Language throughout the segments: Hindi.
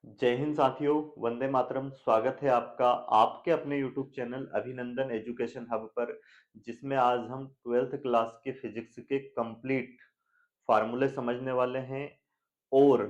जय हिंद साथियों, वंदे मातरम। स्वागत है आपका आपके अपने YouTube चैनल अभिनंदन एजुकेशन हब पर, जिसमें आज हम 12th क्लास के फिजिक्स के कंप्लीट फार्मूले समझने वाले हैं और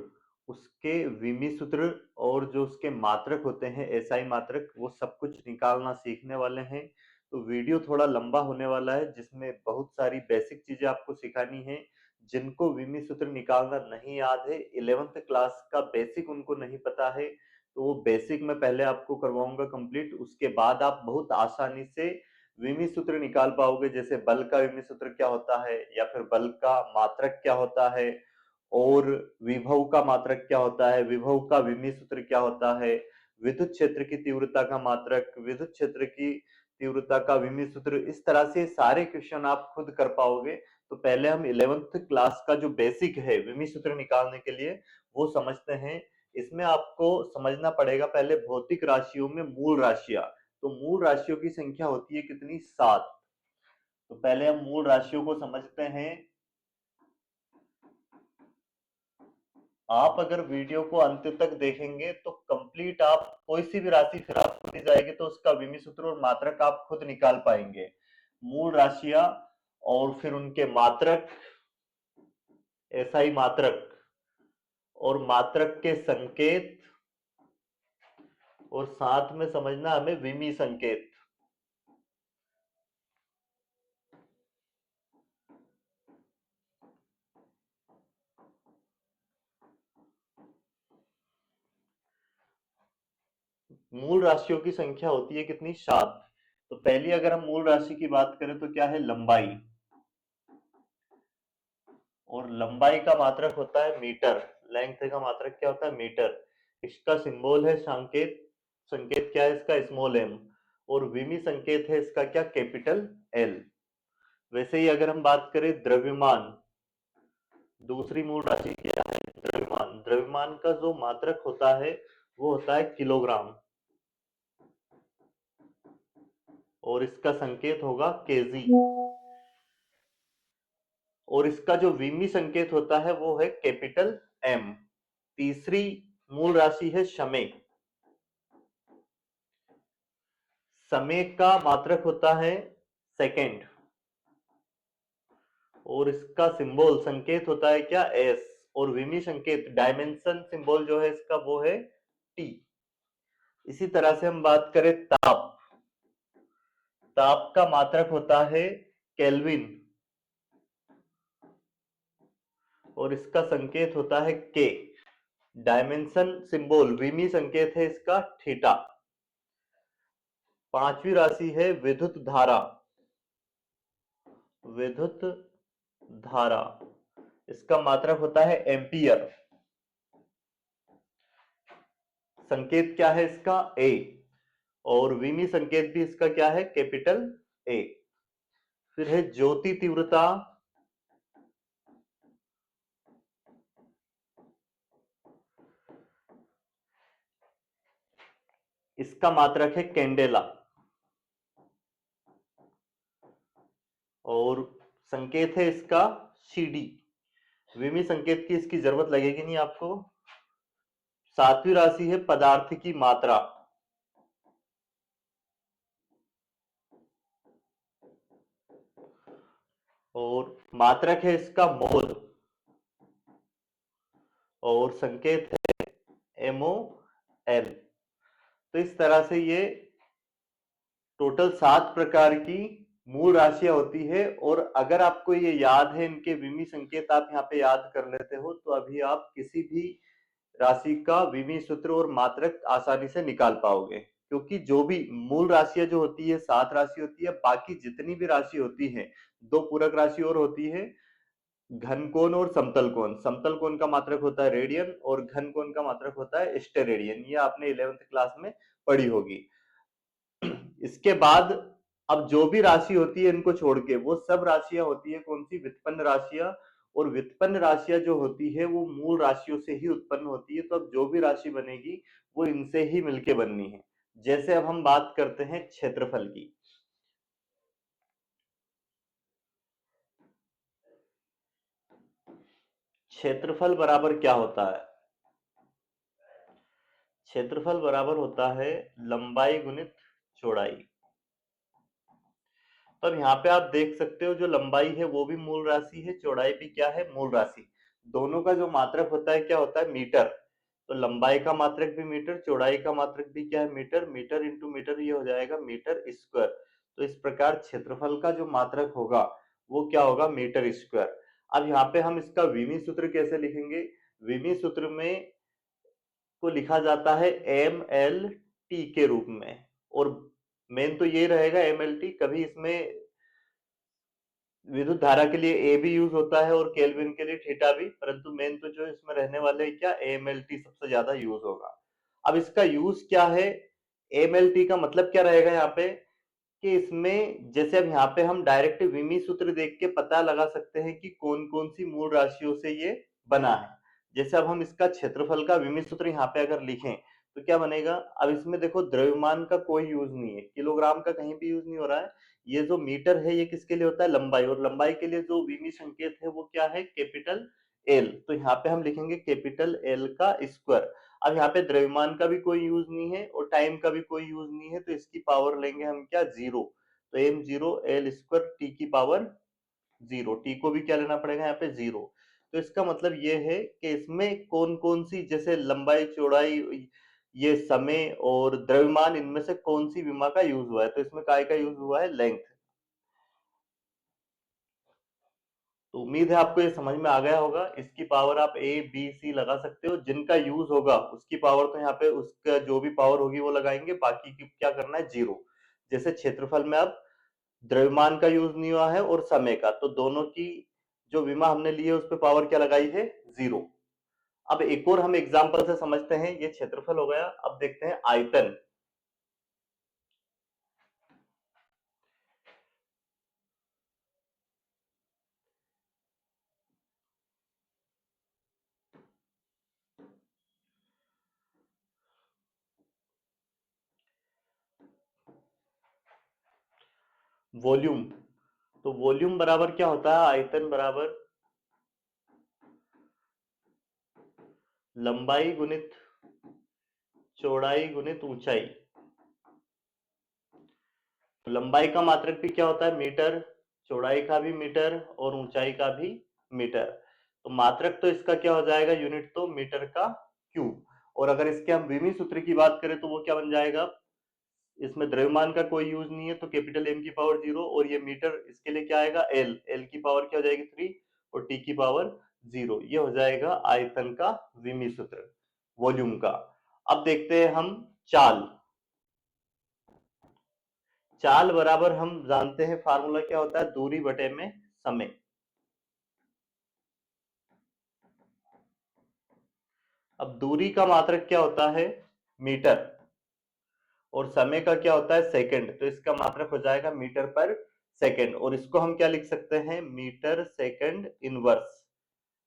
उसके विमी सूत्र और जो उसके मात्रक होते हैं, एसआई मात्रक, वो सब कुछ निकालना सीखने वाले हैं। तो वीडियो थोड़ा लंबा होने वाला है, जिसमें बहुत सारी बेसिक चीजें आपको सिखानी है। जिनको विमी सूत्र निकालना नहीं याद है, 11th क्लास का बेसिक उनको नहीं पता है, तो वो बेसिक मैं पहले आपको करवाऊंगा कंप्लीट। उसके बाद आप बहुत आसानी से विमी सूत्र निकाल पाओगे, जैसे बल का विमी सूत्र क्या होता है, या फिर बल का मात्रक क्या होता है, और विभव का मात्रक क्या होता है, विभव का विमी सूत्र क्या होता है, विद्युत क्षेत्र की तीव्रता का मात्रक, विद्युत क्षेत्र की तीव्रता का विमी सूत्र। इस तरह से सारे क्वेश्चन आप खुद कर पाओगे। तो पहले हम 11th क्लास का जो बेसिक है विमी सूत्र निकालने के लिए, वो समझते हैं। इसमें आपको समझना पड़ेगा पहले भौतिक राशियों में मूल राशियां। तो मूल राशियों की संख्या होती है कितनी? 7। तो पहले हम मूल राशियों को समझते हैं। आप अगर वीडियो को अंत तक देखेंगे तो कंप्लीट आप कोई सी भी राशि फिर आपको दी जाएगी तो उसका विमी सूत्र और मात्रक आप खुद निकाल पाएंगे। मूल राशियां और फिर उनके मात्रक, एसआई मात्रक और मात्रक के संकेत, और साथ में समझना हमें विमी संकेत। मूल राशियों की संख्या होती है कितनी? 7। तो पहली अगर हम मूल राशि की बात करें तो क्या है? लंबाई। और लंबाई का मात्रक होता है मीटर। लेंथ का मात्रक क्या होता है? मीटर। इसका सिंबल है संकेत। संकेत क्या है इसका? Small M. और विमी संकेत है इसका क्या? Capital L. वैसे ही अगर हम बात करें द्रव्यमान, दूसरी मूल राशि क्या है? द्रव्यमान। द्रव्यमान का जो मात्रक होता है वो होता है किलोग्राम, और इसका संकेत होगा केजी। और इसका जो विमी संकेत होता है वो है कैपिटल एम। तीसरी मूल राशि है समय। समय का मात्रक होता है सेकंड, और इसका सिंबल संकेत होता है क्या? एस। और विमी संकेत डायमेंशन सिंबल जो है इसका वो है टी। इसी तरह से हम बात करें ताप। ताप का मात्रक होता है केल्विन, और इसका संकेत होता है के। डायमेंशन सिंबल, विमी संकेत है इसका थीटा। पांचवी राशि है विद्युत धारा। विद्युत धारा, इसका मात्रक होता है एम्पियर। संकेत क्या है इसका? ए। और विमी संकेत भी इसका क्या है? Capital A. फिर है ज्योति तीव्रता। इसका मात्रक है कैंडेला। और संकेत है इसका सीडी। विमी संकेत की इसकी जरूरत लगेगी नहीं आपको। सातवीं राशि है पदार्थ की मात्रा। और मात्रक है इसका मोल। और संकेत है एमओ एल। तो इस तरह से ये टोटल 7 प्रकार की मूल राशियां होती है। और अगर आपको ये याद है, इनके विमी संकेत आप यहाँ पे याद कर लेते हो, तो अभी आप किसी भी राशि का विमी सूत्र और मात्रक आसानी से निकाल पाओगे। क्योंकि जो भी मूल राशियां जो होती है 7 राशि होती है, बाकी जितनी भी राशि होती है, दो पूरक राशि और होती है, घन कोण और समतल कोण। समतल कोण का मात्रक होता है रेडियन, और घन कोण का मात्रक होता है स्टेरेडियन। ये आपने 11th क्लास में पढ़ी होगी। इसके बाद अब जो भी राशि होती है इनको छोड़ के, वो सब राशियां होती है कौन सी? व्युत्पन्न राशियां। और व्युत्पन्न राशियां जो होती है वो मूल राशियों से ही उत्पन्न होती है। तो अब जो भी राशि बनेगी वो इनसे ही मिलके बननी है। जैसे अब हम बात करते हैं क्षेत्रफल की। क्षेत्रफल बराबर क्या होता है? क्षेत्रफल बराबर होता है लंबाई गुणित चौड़ाई। तो अब यहाँ पे आप देख सकते हो जो लंबाई है वो भी मूल राशि है, चौड़ाई भी क्या है, मूल राशि। दोनों का जो मात्रक होता है क्या होता है, मीटर। तो लंबाई का मात्रक भी मीटर, चौड़ाई का मात्रक भी क्या है, मीटर। मीटर इंटू मीटर ये हो जाएगा मीटर स्क्वायर। तो इस प्रकार क्षेत्रफल का जो मात्रक होगा वो क्या होगा, मीटर स्क्वायर। अब यहाँ पे हम इसका विमी सूत्र कैसे लिखेंगे, विमी सूत्र में को लिखा जाता है एम एल टी के रूप में। और मेन तो ये रहेगा एम एल टी, कभी इसमें विद्युत धारा के लिए ए भी यूज होता है और केल्विन के लिए थीटा भी, परंतु मेन तो जो इसमें रहने वाले क्या, एएमएलटी सबसे ज्यादा यूज होगा। अब इसका यूज क्या है, एएमएलटी का मतलब क्या रहेगा यहाँ पे, कि इसमें जैसे अब यहाँ पे हम डायरेक्ट विमी सूत्र देख के पता लगा सकते हैं कि कौन कौन सी मूल राशियों से ये बना है। जैसे अब हम इसका क्षेत्रफल का विमी सूत्र यहाँ पे अगर लिखें तो क्या बनेगा, अब इसमें देखो द्रव्यमान का कोई यूज नहीं है, किलोग्राम का कहीं भी यूज नहीं हो रहा है। ये जो मीटर है ये किसके लिए होता है, लंबाई, और लंबाई के लिए जो विमी संकेत है वो क्या है, कैपिटल एल। तो यहाँ पे हम लिखेंगे कैपिटल एल का स्क्वायर। अब यहाँ पे द्रव्यमान का भी कोई यूज नहीं है और टाइम का भी कोई यूज नहीं है, तो इसकी पावर लेंगे हम क्या, जीरो। तो M zero L square T की पावर जीरो, टी को भी क्या लेना पड़ेगा यहाँ पे, जीरो। तो इसका मतलब ये है कि इसमें कौन कौन सी, जैसे लंबाई, चौड़ाई, ये समय और द्रव्यमान, इनमें से कौन सी विमा का यूज हुआ है, तो इसमें काय का यूज हुआ है, लेंथ। तो उम्मीद है आपको ये समझ में आ गया होगा। इसकी पावर आप ए बी सी लगा सकते हो, जिनका यूज होगा उसकी पावर तो यहाँ पे उसका जो भी पावर होगी वो लगाएंगे, बाकी की क्या करना है, जीरो। जैसे क्षेत्रफल में अब द्रव्यमान का यूज नहीं हुआ है और समय का, तो दोनों की जो विमा हमने ली है उस पर पावर क्या लगाई है, जीरो। अब एक और हम एग्जांपल से समझते हैं, ये क्षेत्रफल हो गया, अब देखते हैं आयतन। वॉल्यूम, तो वॉल्यूम बराबर क्या होता है, आयतन बराबर लंबाई गुणित चौड़ाई गुणित ऊंचाई। लंबाई का मात्रक भी क्या होता है, मीटर, चौड़ाई का भी मीटर और ऊंचाई का भी मीटर। तो मात्रक तो इसका क्या हो जाएगा, यूनिट तो मीटर का क्यूब। और अगर इसके हम विमी सूत्र की बात करें तो वो क्या बन जाएगा, इसमें द्रव्यमान का कोई यूज नहीं है तो कैपिटल एम की पावर जीरो, और ये मीटर इसके लिए क्या आएगा, एल, एल की पावर क्या हो जाएगी, थ्री, और टी की पावर जीरो। ये हो जाएगा आयतन का विमी सूत्र, वॉल्यूम का। अब देखते हैं हम चाल। चाल बराबर हम जानते हैं फार्मूला क्या होता है, दूरी बटे में समय। अब दूरी का मात्रक क्या होता है, मीटर, और समय का क्या होता है, सेकंड, तो इसका मात्रक हो जाएगा मीटर पर सेकंड। और इसको हम क्या लिख सकते हैं, मीटर सेकंड इनवर्स।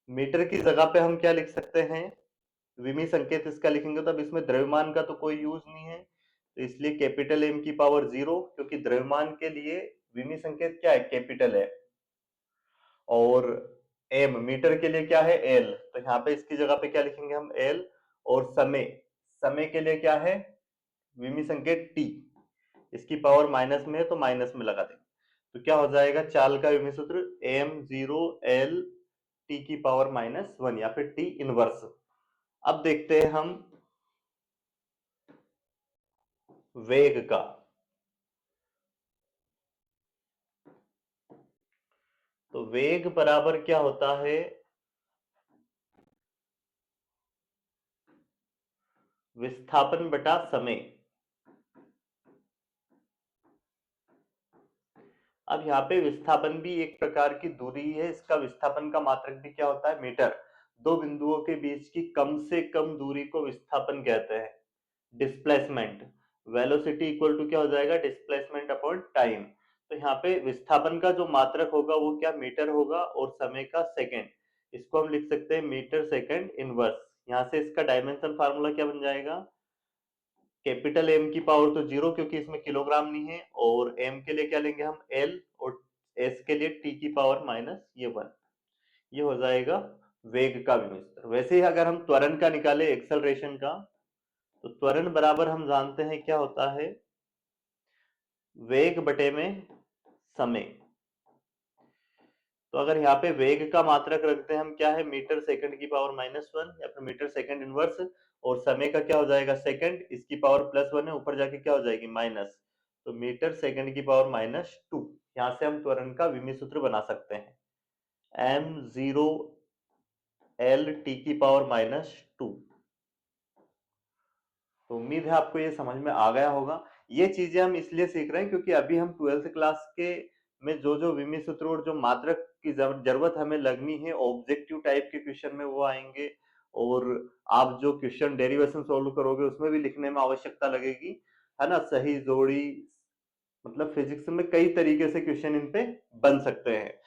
मीटर की जगह पे हम क्या लिख सकते हैं, विमी संकेत इसका लिखेंगे, तो अब इसमें द्रव्यमान का तो कोई यूज नहीं है, तो इसलिए कैपिटल एम की पावर जीरो, क्योंकि द्रव्यमान के लिए विमी संकेत क्या है, कैपिटल है। और एम मीटर के लिए क्या है, एल, तो यहाँ पे इसकी जगह पे क्या लिखेंगे हम, एल। और समय, समय के लिए क्या है, विमी संकेत टी, इसकी पावर माइनस में है तो माइनस में लगा देंगे। तो क्या हो जाएगा, चाल का विमी सूत्र एम जीरो एल टी की पावर माइनस वन, या फिर टी इनवर्स। अब देखते हैं हम वेग का। तो वेग बराबर क्या होता है, विस्थापन बटा समय। अब यहाँ पे विस्थापन भी एक प्रकार की दूरी है, इसका विस्थापन का मात्रक भी क्या होता है, मीटर। दो बिंदुओं के बीच की कम से कम दूरी को विस्थापन कहते हैं। डिस्प्लेसमेंट, वेलोसिटी इक्वल टू क्या हो जाएगा, डिस्प्लेसमेंट अपॉन टाइम। तो यहाँ पे विस्थापन का जो मात्रक होगा वो क्या, मीटर होगा, और समय का सेकंड। इसको हम लिख सकते हैं मीटर सेकंड इनवर्स। यहाँ से इसका डायमेंशन फार्मूला क्या बन जाएगा, कैपिटल एम की पावर तो जीरो, क्योंकि इसमें किलोग्राम नहीं है, और एम के लिए क्या लेंगे हम, एल, और एस के लिए टी की पावर माइनस ये वन। ये हो जाएगा वेग का विस्तार। वैसे ही अगर हम त्वरण का निकाले, एक्सेलरेशन का, तो त्वरण बराबर हम जानते हैं क्या होता है, वेग बटे में समय। तो अगर यहाँ पे वेग का मात्रक रखते हैं हम, क्या है, मीटर सेकंड की पावर -1 या फिर मीटर सेकंड इनवर्स, और समय का क्या हो जाएगा, सेकंड, इसकी पावर +1 है, ऊपर जाके क्या हो जाएगी, माइनस, तो मीटर सेकंड की पावर -2। यहाँ से हम त्वरण का विमीय सूत्र बना सकते हैं, m0 l t की पावर -2। तो उम्मीद है आपको ये समझ में आ गया होगा। ये चीजें हम इसलिए सीख रहे हैं क्योंकि अभी हम 12th क्लास के में जो जो विमीय सूत्र और जो मात्रक की जरूरत हमें लगनी है ऑब्जेक्टिव टाइप के क्वेश्चन में, वो आएंगे, और आप जो क्वेश्चन डेरिवेशन सोल्व करोगे उसमें भी लिखने में आवश्यकता लगेगी, है ना, सही जोड़ी, मतलब फिजिक्स में कई तरीके से क्वेश्चन इन पे बन सकते हैं,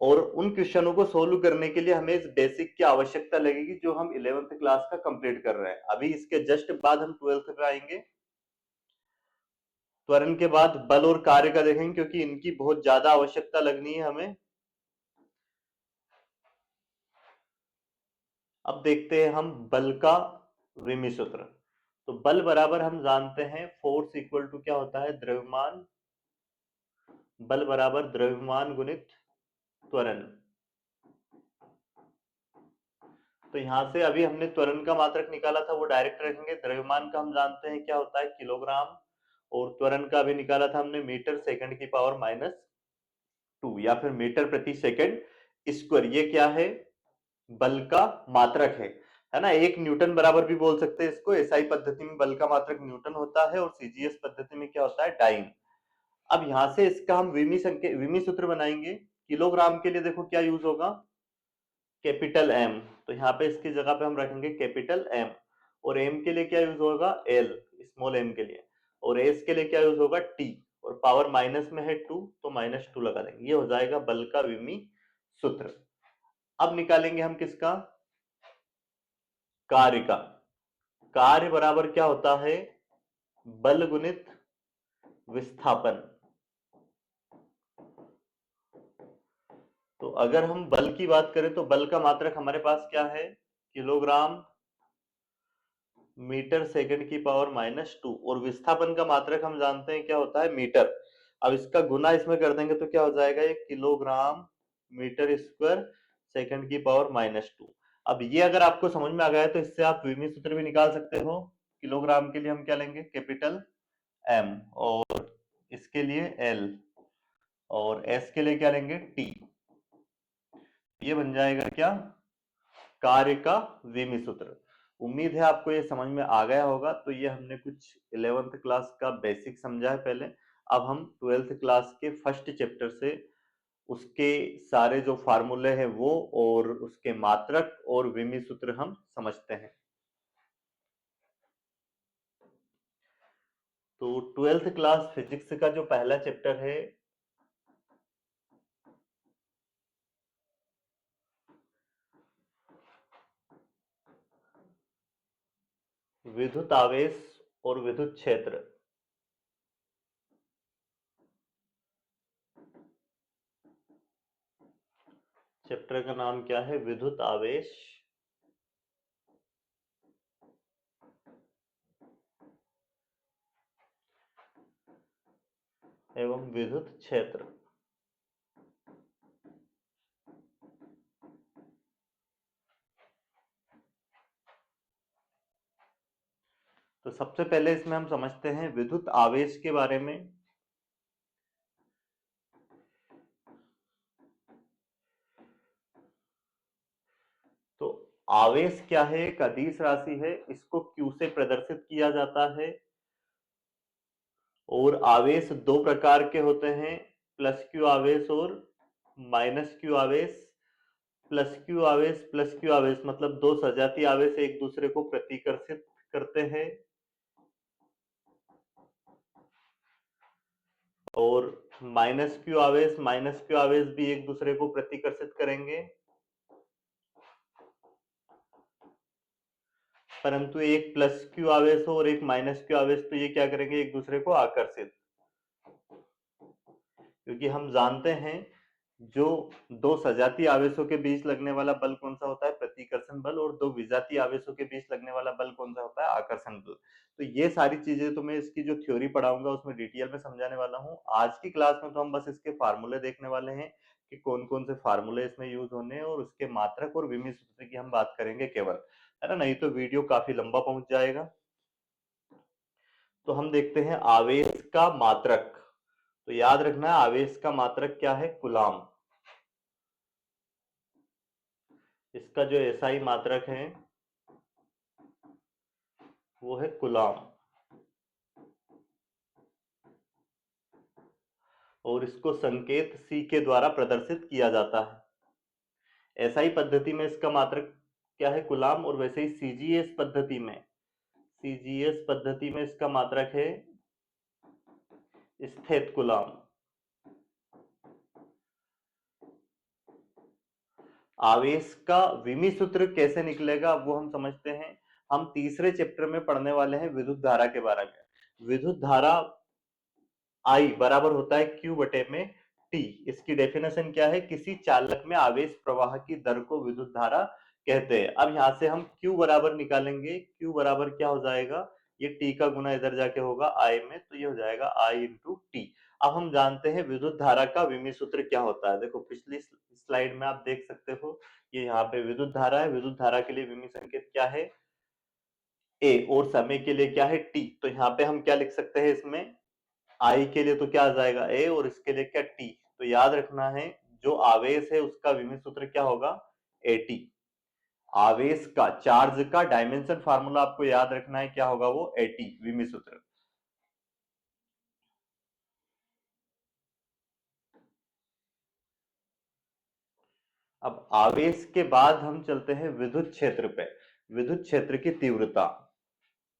और उन क्वेश्चनों को सोल्व करने के लिए हमें इस बेसिक की आवश्यकता लगेगी जो हम 11th क्लास का कंप्लीट कर रहे हैं। अभी इसके जस्ट बाद हम 12th पे आएंगे। त्वरण के बाद बल और कार्य का देखेंगे क्योंकि इनकी बहुत ज्यादा आवश्यकता लगनी है हमें। अब देखते हैं हम बल का विमीय सूत्र। तो बल बराबर हम जानते हैं फोर्स इक्वल टू क्या होता है, द्रव्यमान, बल बराबर द्रव्यमान गुणित त्वरण। तो यहां से अभी हमने त्वरण का मात्रक निकाला था वो डायरेक्ट रखेंगे, द्रव्यमान का हम जानते हैं क्या होता है, किलोग्राम, और त्वरण का भी निकाला था हमने मीटर सेकंड की पावर -2 या फिर मीटर प्रति सेकंड स्क्वायर। ये क्या है, बल का मात्रक है ना। एक न्यूटन बराबर भी बोल सकते हैं इसको, एसआई पद्धति में बल का मात्रक न्यूटन होता है और सीजीएस पद्धति में क्या होता है, डाइन। अब यहां से इसका हम विमीय सूत्र बनाएंगे। किलोग्राम के लिए देखो क्या यूज होगा, कैपिटल एम, तो यहाँ पे इसकी जगह पे हम रखेंगे कैपिटल एम, और एम के लिए क्या यूज होगा, एल, स्मॉल एम के लिए, और एस के लिए क्या यूज होगा, टी, और पावर माइनस में है 2 तो -2 लगा देंगे। ये हो जाएगा बल का विमीय सूत्र। अब निकालेंगे हम किसका, कार्य का। कार्य बराबर क्या होता है, बल गुणित विस्थापन। तो अगर हम बल की बात करें तो बल का मात्रक हमारे पास क्या है, किलोग्राम मीटर सेकंड की पावर -2, और विस्थापन का मात्रक हम जानते हैं क्या होता है, मीटर। अब इसका गुना इसमें कर देंगे तो क्या हो जाएगा, ये किलोग्राम मीटर स्क्वायर सेकंड की पावर -2। अब ये अगर आपको समझ में आ गया है तो इससे आप विमीय सूत्र भी निकाल सकते हो। किलोग्राम के लिए हम क्या लेंगे, कैपिटल एम, और इसके लिए एल, और एस के लिए क्या लेंगे, टी। ये बन जाएगा क्या, कार्य का विमीय सूत्र। उम्मीद है आपको ये समझ में आ गया होगा। तो ये हमने कुछ 11th क्लास का बेसिक समझा है पहले। अब हम 12th क्लास के फर्स्ट चैप्टर से उसके सारे जो फार्मूले हैं वो, और उसके मात्रक और विमीय सूत्र हम समझते हैं। तो 12th क्लास फिजिक्स का जो पहला चैप्टर है, विद्युत आवेश और विद्युत क्षेत्र। चैप्टर का नाम क्या है, विद्युत आवेश एवं विद्युत क्षेत्र। तो सबसे पहले इसमें हम समझते हैं विद्युत आवेश के बारे में। तो आवेश क्या है, एक अदिश राशि है, इसको Q से प्रदर्शित किया जाता है, और आवेश दो प्रकार के होते हैं, प्लस क्यू आवेश और माइनस क्यू आवेश। प्लस क्यू आवेश, प्लस क्यू आवेश मतलब दो सजातीय आवेश एक दूसरे को प्रतिकर्षित करते हैं, और माइनस क्यू आवेश भी एक दूसरे को प्रतिकर्षित करेंगे, परंतु एक प्लस क्यू आवेश हो और एक माइनस क्यू आवेश तो ये क्या करेंगे, एक दूसरे को आकर्षित। क्योंकि हम जानते हैं जो दो सजातीय आवेशों के बीच लगने वाला बल कौन सा होता है? प्रतिकर्षण बल। और दो विजातीय आवेशों के बीच लगने वाला बल कौन सा होता है? आकर्षण बल। तो ये सारी चीजें तो मैं इसकी जो थ्योरी पढ़ाऊंगा उसमें डिटेल में समझाने वाला हूँ। आज की क्लास में तो हम बस इसके फार्मूले देखने वाले हैं कि कौन कौन से फार्मूले इसमें यूज होने हैं, और उसके मात्रक और विमीय सूत्र की हम बात करेंगे केवल, है ना, नहीं तो वीडियो काफी लंबा पहुंच जाएगा। तो हम देखते हैं आवेश का मात्रक। तो याद रखना है आवेश का मात्रक क्या है? कूलाम। इसका जो एसआई मात्रक है वो है कूलाम, और इसको संकेत सी के द्वारा प्रदर्शित किया जाता है। एसआई पद्धति में इसका मात्रक क्या है? कूलाम। और वैसे ही सीजीएस पद्धति में इसका मात्रक है स्थित कूलाम। आवेश का विमीय सूत्र कैसे निकलेगा वो हम समझते हैं। हम तीसरे चैप्टर में पढ़ने वाले हैं विद्युत धारा के बारे में। विद्युत धारा आई बराबर होता है क्यू बटे में टी। इसकी डेफिनेशन क्या है? किसी चालक में आवेश प्रवाह की दर को विद्युत धारा कहते हैं। अब यहां से हम क्यू बराबर निकालेंगे। क्यू बराबर क्या हो जाएगा? ये टी का गुना इधर जाके होगा आई में, तो ये हो जाएगा आई इंटू टी। अब हम जानते हैं विद्युत धारा का विमीय सूत्र क्या होता है। देखो पिछली स्लाइड में आप देख सकते हो, ये यहाँ पे विद्युत धारा है। विद्युत धारा के लिए विमीय संकेत क्या है? ए। और समय के लिए क्या है? टी। तो यहाँ पे हम क्या लिख सकते हैं इसमें? आई के लिए तो क्या आ जाएगा? ए। और इसके लिए क्या? टी। तो याद रखना है जो आवेश है उसका विमीय सूत्र क्या होगा? एटी। आवेश का, चार्ज का डायमेंशन फार्मूला आपको याद रखना है, क्या होगा वो? एटी विमीय सूत्र। अब आवेश के बाद हम चलते हैं विद्युत क्षेत्र पे। विद्युत क्षेत्र की तीव्रता।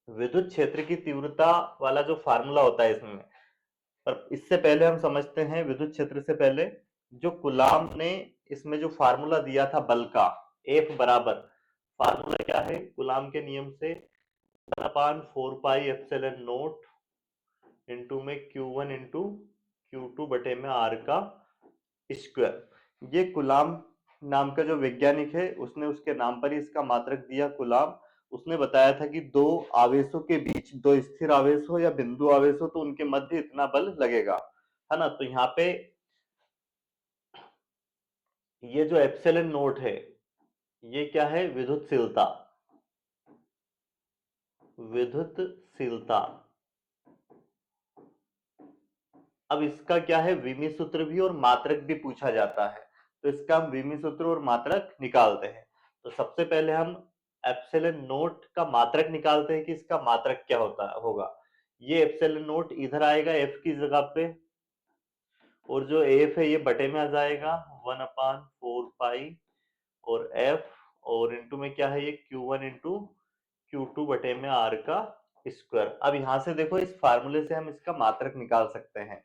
विद्युत क्षेत्र की तीव्रता वाला जो फार्मूला होता है इसमें, पर इससे पहले हम समझते हैं विद्युत क्षेत्र से पहले जो कूलाम ने इसमें जो फार्मूला दिया था बल का, एफ बराबर, फार्मूला क्या है कूलाम के नियम से? 1/4 पाई एप्सिलॉन नॉट इंटू में Q1 इंटू Q2 बटे में R का स्क्वायर। ये कूलाम नाम का जो वैज्ञानिक है उसने उसके नाम पर ही इसका मात्रक दिया कूलाम। उसने बताया था कि दो आवेशों के बीच, दो स्थिर आवेश हो या बिंदु आवेश हो, तो उनके मध्य इतना बल लगेगा, है ना। तो यहाँ पे ये जो एप्सिलॉन नोट है ये क्या है? विद्युतशीलता। विद्युतशीलता। अब इसका क्या है? विमीय सूत्र भी और मात्रक भी पूछा जाता है, तो इसका हम विमीय सूत्र और मात्रक निकालते हैं। तो सबसे पहले हम एप्सिलॉन नोट का मात्रक निकालते हैं कि इसका मात्रक क्या होगा। ये एप्सिलॉन नोट इधर आएगा एफ की जगह पे, और जो एफ है ये बटे में आ जाएगा 1/4 पाई और एफ, और इंटू में क्या है ये Q1 इंटू Q2 बटे में R का स्क्वायर। अब यहां से देखो इस फार्मूले से हम इसका मात्रक निकाल सकते हैं।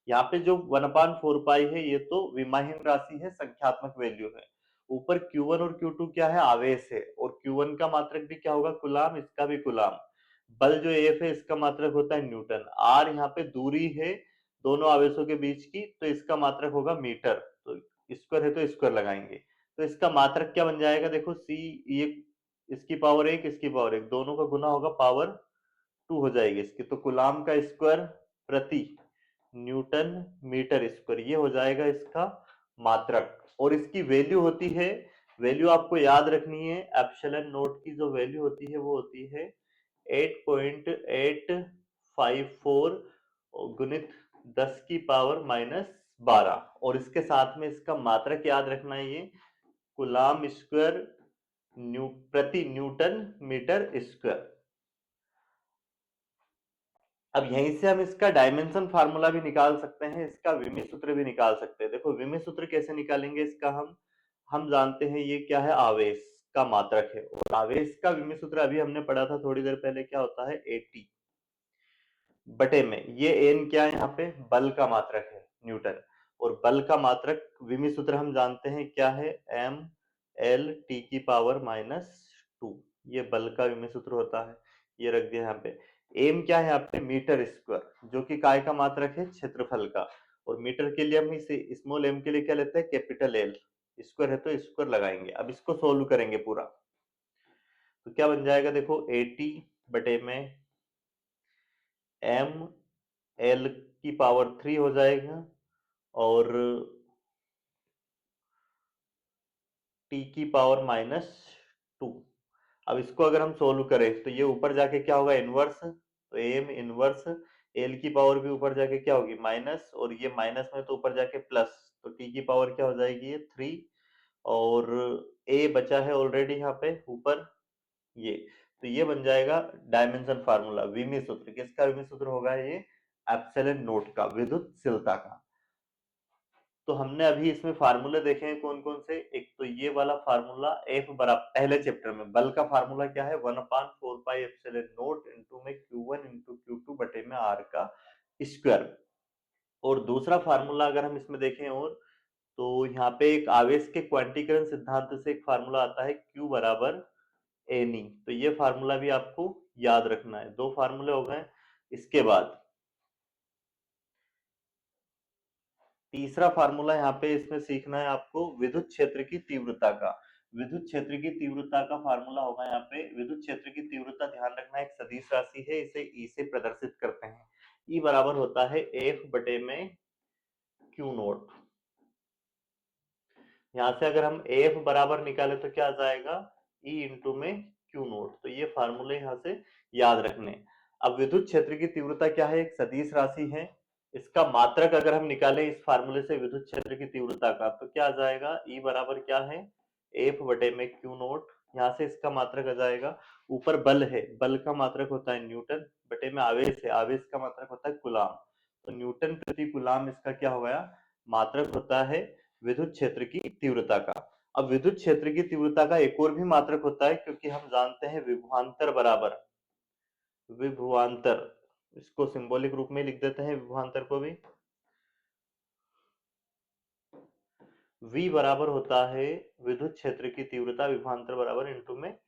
यहाँ पे जो 1/4 पाई है ये तो विमाहीन राशि है, संख्यात्मक वैल्यू है। ऊपर Q1 और Q2 क्या है? आवेश है। और Q1 का मात्रक भी क्या होगा? कूलाम। इसका भी कूलाम। बल जो F है इसका मात्रक होता है न्यूटन। R यहाँ पे दूरी है दोनों आवेशों के बीच की, तो इसका मात्रक होगा मीटर। तो स्क्वायर है तो स्क्वायर लगाएंगे, तो इसका मात्रक क्या बन जाएगा? देखो C, ये इसकी पावर 1, इसकी पावर 1, दोनों का गुना होगा, पावर 2 हो जाएगी इसकी। तो कूलाम का स्क्वायर प्रति न्यूटन मीटर स्क्वायर, ये हो जाएगा इसका मात्रक। और इसकी वैल्यू होती है, वैल्यू आपको याद रखनी है, एप्सिलॉन नोट की जो वैल्यू होती है वो होती है 8.854 गुणित 10 की पावर -12। और इसके साथ में इसका मात्रक याद रखना है, ये कूलाम स्क्वायर प्रति न्यूटन मीटर स्क्वायर। अब यहीं से हम इसका डायमेंशन फार्मूला भी निकाल सकते हैं, इसका विमीय सूत्र भी निकाल सकते हैं। देखो विमीय सूत्र कैसे निकालेंगे इसका? हम जानते हैं ये क्या है? आवेश का मात्रक है। और आवेश का विमीय सूत्र अभी हमने पढ़ा था थोड़ी देर पहले, क्या होता है? एटी बटे में ये एन क्या है? यहाँ पे बल का मात्रक है न्यूटन। और बल का मात्रक विमीय सूत्र हम जानते हैं क्या है? एम एल टी की पावर -2। ये बल का विमीय सूत्र होता है, ये रख दिया यहाँ पे। एम क्या है यहाँ पे? मीटर स्क्वायर, जो कि काय का मात्रक है? क्षेत्रफल का। और मीटर के लिए हम इसे स्मॉल m के लिए क्या लेते हैं, कैपिटल L। स्क्वायर है तो स्क्वायर लगाएंगे। अब इसको सोल्व करेंगे पूरा, तो क्या बन जाएगा, देखो 80 बटे में m l की पावर 3 हो जाएगा और t की पावर -2। अब इसको अगर हम सोल्व करें तो ये ऊपर जाके क्या होगा, इनवर्स, तो एम इनवर्स एल की पावर भी ऊपर जाके क्या होगी, माइनस, और ये माइनस में तो ऊपर जाके प्लस, तो टी की पावर क्या हो जाएगी, ये 3, और ए बचा है ऑलरेडी यहाँ पे ऊपर ये, तो ये बन जाएगा डायमेंशन फार्मूला, विमी सूत्र। किसका विमी सूत्र होगा, ये एप्सिलॉन नोट का, विद्युतशीलता का। तो हमने अभी इसमें फार्मूले देखे हैं कौन कौन से, एक तो ये वाला फार्मूला एफ बराबर, पहले चैप्टर में बल का फार्मूला क्या है, 1/4 पाई एप्सिलॉन नोट इनटू में Q1 इनटू Q2 बटे में R का स्क्वायर। और दूसरा फार्मूला अगर हम इसमें देखें, और तो यहाँ पे एक आवेश के क्वांटीकरण सिद्धांत से एक फार्मूला आता है Q बराबर एनी, तो ये फार्मूला भी आपको याद रखना है। दो फार्मूले हो गए। इसके बाद तीसरा फार्मूला यहाँ पे इसमें सीखना है आपको, विद्युत क्षेत्र की तीव्रता का। विद्युत क्षेत्र की तीव्रता का फार्मूला होगा यहाँ पे, विद्युत क्षेत्र की तीव्रता ध्यान रखना एक सदिश राशि है, इसे ई से प्रदर्शित करते हैं। ई बराबर होता है एफ बटे में क्यू नोट। यहाँ से अगर हम एफ बराबर निकाले तो क्या आ जाएगा, ई इंटू में क्यू नोट। तो ये फार्मूले यहाँ से याद रखने। अब विद्युत क्षेत्र की तीव्रता क्या है, एक सदिश राशि है। इसका मात्रक अगर हम निकालें इस फार्मूले से विद्युत क्षेत्र की तीव्रता का, तो क्या आ जाएगा, ई बराबर क्या है, एफ बटे में क्यू नोट। यहाँ से इसका मात्रक आ जाएगा, ऊपर बल है, बल का मात्रक होता है न्यूटन, बटे में आवेश है, आवेश का मात्रक होता है कुलाम, तो न्यूटन प्रति कुलाम इसका क्या हो गया, मात्रक होता है विद्युत क्षेत्र की तीव्रता का। अब विद्युत क्षेत्र की तीव्रता का एक और भी मात्रक होता है, क्योंकि हम जानते हैं विभवांतर बराबर, विभवांतर, इसको सिंबॉलिक रूप में लिख देते हैं विभवांतर को भी, V बराबर होता है विद्युत क्षेत्र की तीव्रता विभवांतर बराबर इनटू में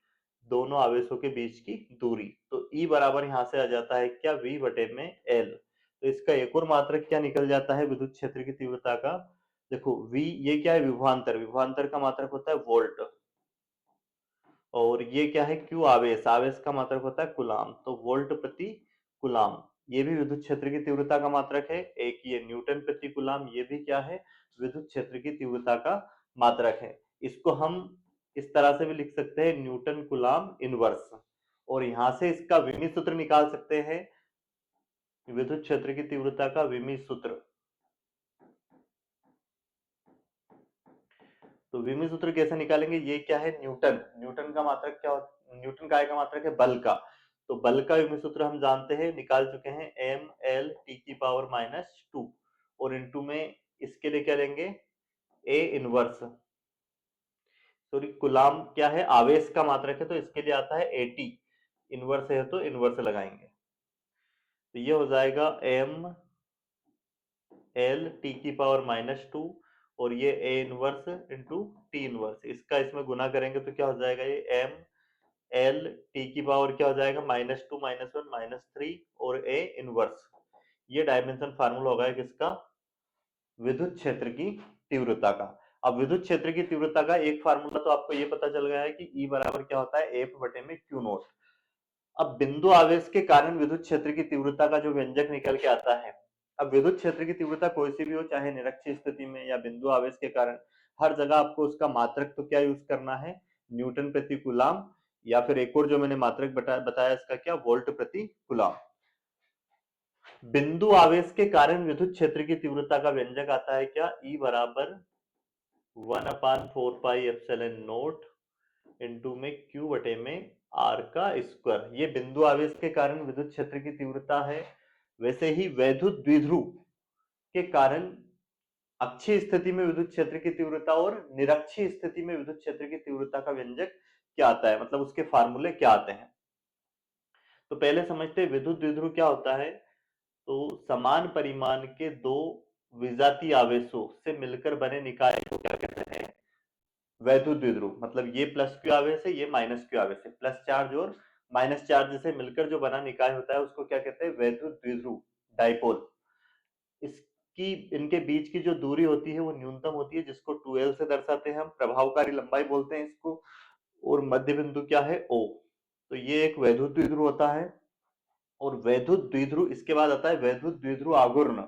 दोनों आवेशों के बीच की दूरी। तो E बराबर यहां से आ जाता है क्या, V बटे में L। तो इसका एक और मात्रक क्या निकल जाता है विद्युत क्षेत्र की तीव्रता का, देखो V ये क्या है, विभवांतर, विभवांतर का मात्रक होता है वोल्ट, और ये क्या है Q आवेश, आवेश का मात्रक होता है कुलाम, तो वोल्ट प्रति कुलाम। ये भी विद्युत क्षेत्र की तीव्रता का मात्रक है। एक ये न्यूटन प्रति कुलाम, ये भी क्या है, विद्युत क्षेत्र की तीव्रता का मात्रक है। इसको हम इस तरह से भी लिख सकते हैं, न्यूटन कुलाम इनवर्स, और यहां से इसका विमी सूत्र निकाल सकते हैं, विद्युत क्षेत्र की तीव्रता का विमी सूत्र। तो विमी सूत्र कैसे निकालेंगे, ये क्या है, न्यूटन, न्यूटन का मात्रक क्या होता, न्यूटन काय का मात्रक है बल का, तो बल का विमी सूत्र हम जानते हैं, निकाल चुके हैं, एम एल टी की पावर -2, और इनटू में इसके लिए क्या लेंगे, ए इनवर्स, सॉरी कुलाम क्या है, आवेश का मात्रक है, तो इसके लिए आता है एटी, इनवर्स है तो इनवर्स लगाएंगे, तो ये हो जाएगा एम एल टी की पावर -2, और ये A inverse into T inverse, इसका इसमें गुना करेंगे तो क्या हो जाएगा, ये एम एल टी की पावर क्या हो जाएगा, -2 -1 -3, और ए इनवर्स। ये डायमेंशन फार्मूला होगा किसका, विद्युत क्षेत्र की तीव्रता का। अब विद्युत क्षेत्र की तीव्रता का एक फार्मूला तो आपको ये पता चल गया है कि ई बराबर क्या होता है, एफ बटे में क्यू नोट। अब बिंदु आवेश के कारण विद्युत क्षेत्र की तीव्रता का जो व्यंजक निकल के आता है, अब विद्युत क्षेत्र की तीव्रता कोई सी भी हो, चाहे निरक्षीय स्थिति में या बिंदु आवेश के कारण, हर जगह आपको उसका मात्रक तो क्या यूज करना है, न्यूटन प्रति कूलाम, या फिर एक और जो मैंने मात्रक बताया इसका क्या, वोल्ट प्रति कूलाम। बिंदु आवेश के कारण विद्युत क्षेत्र की तीव्रता का व्यंजक आता है क्या, ई बराबर 1/4 पाई एप्सिलॉन नोट इनटू में Q बटे में R का स्क्वायर। ये बिंदु आवेश के कारण विद्युत क्षेत्र की तीव्रता है। वैसे ही वैद्युत द्विध्रुव के कारण अक्षीय स्थिति में विद्युत क्षेत्र की तीव्रता और निरक्षीय स्थिति में विद्युत क्षेत्र की तीव्रता का व्यंजक क्या आता है, मतलब उसके फार्मूले क्या आते हैं। तो पहले समझते हैं विद्युत द्विध्रुव क्या होता है। तो समान परिमाण के दो विजातीय आवेशों से मिलकर बने निकाय को क्या कहते हैं, वैद्युत द्विध्रुव। मतलब ये प्लस क्यू आवेश है, ये माइनस क्यू आवेश है, प्लस चार्ज और माइनस चार्ज से मिलकर जो बना निकाय होता है उसको क्या कहते हैं, वैद्युत द्विध्रुव, डाइपोल। इसकी कि इनके बीच की जो दूरी होती है वो न्यूनतम होती है, जिसको 2l से दर्शाते हैं हम, प्रभावकारी लंबाई बोलते हैं इसको, और मध्य बिंदु क्या है, O। तो ये एक वैद्युत द्विध्रुव होता है। और वैद्युत द्विध्रुव, इसके बाद आता है वैद्युत द्विध्रुव आघूर्ण।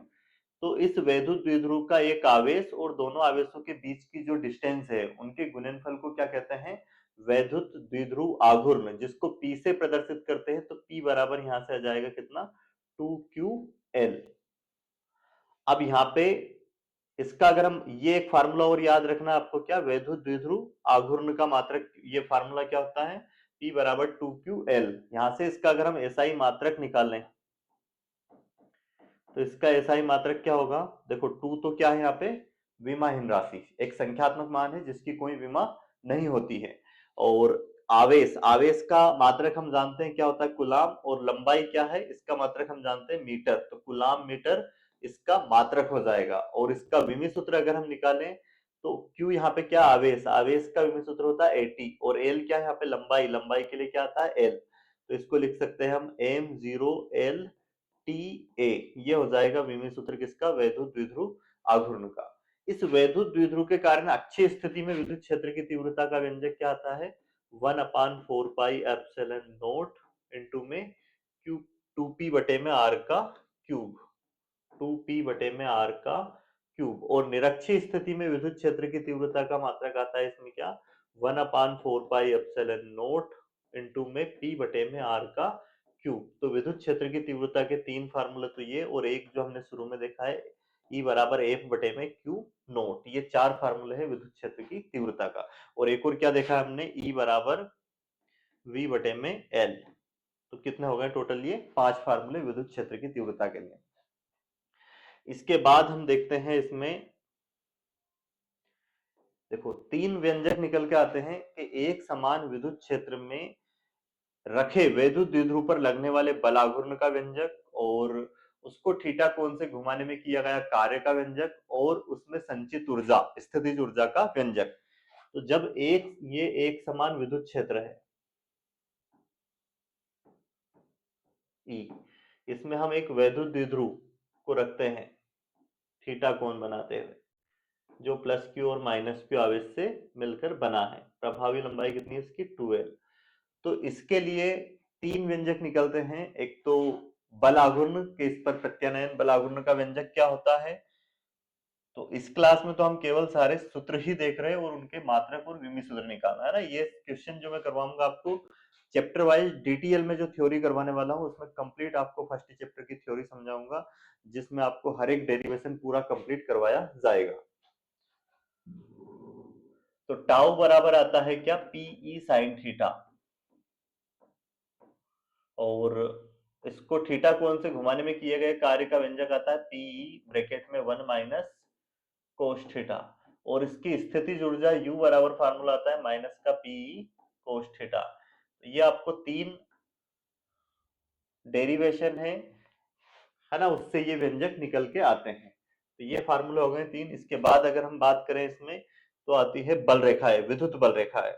तो इस वैद्युत द्विध्रुव का एक आवेश और दोनों आवेशों के बीच की जो डिस्टेंस है उनके गुणनफल को क्या कहते हैं, वैद्युत द्विध्रुव आघूर्ण, जिसको P से प्रदर्शित करते हैं। तो P बराबर यहां से आ जाएगा कितना, 2ql। अब यहाँ पे इसका अगर हम ये एक फार्मूला और याद रखना आपको, क्या, वैद्युत द्विध्रुव आघूर्ण का मात्रक, ये फार्मूला क्या होता है, P बराबर 2ql। यहां से इसका अगर हम एसआई मात्रक निकालें तो इसका एसआई मात्रक क्या होगा, देखो 2 तो क्या है यहाँ पे, विमाहीन राशि, एक संख्यात्मक मान है जिसकी कोई विमा नहीं होती है। और आवेश, आवेश का मात्रक हम जानते हैं क्या होता है, कुलाम, और लंबाई क्या है, इसका मात्रक हम जानते हैं मीटर, तो कुलाम मीटर इसका मात्रक हो जाएगा। और इसका विमी सूत्र अगर हम निकालें तो Q यहाँ पे क्या, आवेश, आवेश का विमी सूत्र होता है AT, और L क्या है यहाँ पे, लंबाई, लंबाई के लिए क्या आता है, L। तो इसको लिख सकते हैं हम M0L TA, ये हो जाएगा विमी सूत्र किसका, वैद्युत द्विध्रुव आघूर्ण का। इस वैद्युत द्विध्रुव के कारण अक्षीय स्थिति में विद्युत क्षेत्र की तीव्रता का व्यंजक क्या आता है, 1/4πε0 इंटू में Q 2p बटे में R का क्यूब, 2p बटे में R का क्यूब। और निरक्षीय स्थिति में विद्युत क्षेत्र की तीव्रता का मात्रक आता है इसमें क्या, 1/4πε0 इंटू में P बटे में R का क्यूब। तो विद्युत क्षेत्र की तीव्रता के तीन फार्मूले तो ये, और एक जो हमने शुरू में देखा है E बराबर F बटे में Q नोट, ये चार फार्मूले हैं विद्युत क्षेत्र की तीव्रता का। और एक और क्या देखा हमने, E बराबर V बटे में L। तो कितने हो गए टोटल, ये 5 फार्मूले विद्युत क्षेत्र की तीव्रता के लिए। इसके बाद हम देखते हैं इसमें, देखो 3 व्यंजक निकल के आते हैं कि एक समान विद्युत क्षेत्र में रखे वैद्युत द्विध्रुव पर लगने वाले बलाघूर्ण का व्यंजक, और उसको थीटा कोण से घुमाने में किया गया कार्य का व्यंजक, और उसमें संचित ऊर्जा, स्थितिज ऊर्जा का व्यंजक। तो जब ये एक समान विद्युत क्षेत्र है E, इसमें हम एक वैद्युत द्विध्रुव को रखते हैं थीटा कोण बनाते हुए, जो प्लस क्यू और माइनस क्यू आवेश से मिलकर बना है। प्रभावी लंबाई कितनी है इसकी, 2l। तो इसके लिए 3 व्यंजक निकलते हैं। एक तो बल आघूर्ण के इस पर प्रत्यानयन बल आघूर्ण का व्यंजक क्या होता है, तो इस क्लास में तो हम केवल सारे सूत्र ही देख रहे हैं और उनके मात्रक और विमी सूत्र निकालना है ना। ये क्वेश्चन जो मैं करवाऊंगा आपको चैप्टर वाइज डीटीएल में, जो थ्योरी करवाने वाला हूँ उसमें कंप्लीट आपको फर्स्ट चैप्टर की थ्योरी समझाऊंगा, जिसमें आपको हर एक डेरिवेशन पूरा कंप्लीट करवाया जाएगा। तो टाउ बराबर आता है क्या, पीई साइन थीटा, और इसको थीटा कोण से घुमाने में किए गए कार्य का व्यंजक आता है पीई ब्रैकेट में 1 माइनस कोस थीटा, और इसकी स्थितिज ऊर्जा U बराबर फार्मूला आता है माइनस का पीई कोस थीटा। तो ये आपको 3 डेरिवेशन है ना, उससे ये व्यंजक निकल के आते हैं। तो ये फार्मूले हो गए 3। इसके बाद अगर हम बात करें इसमें, तो आती है बल रेखाएं, विद्युत बल रेखाएं।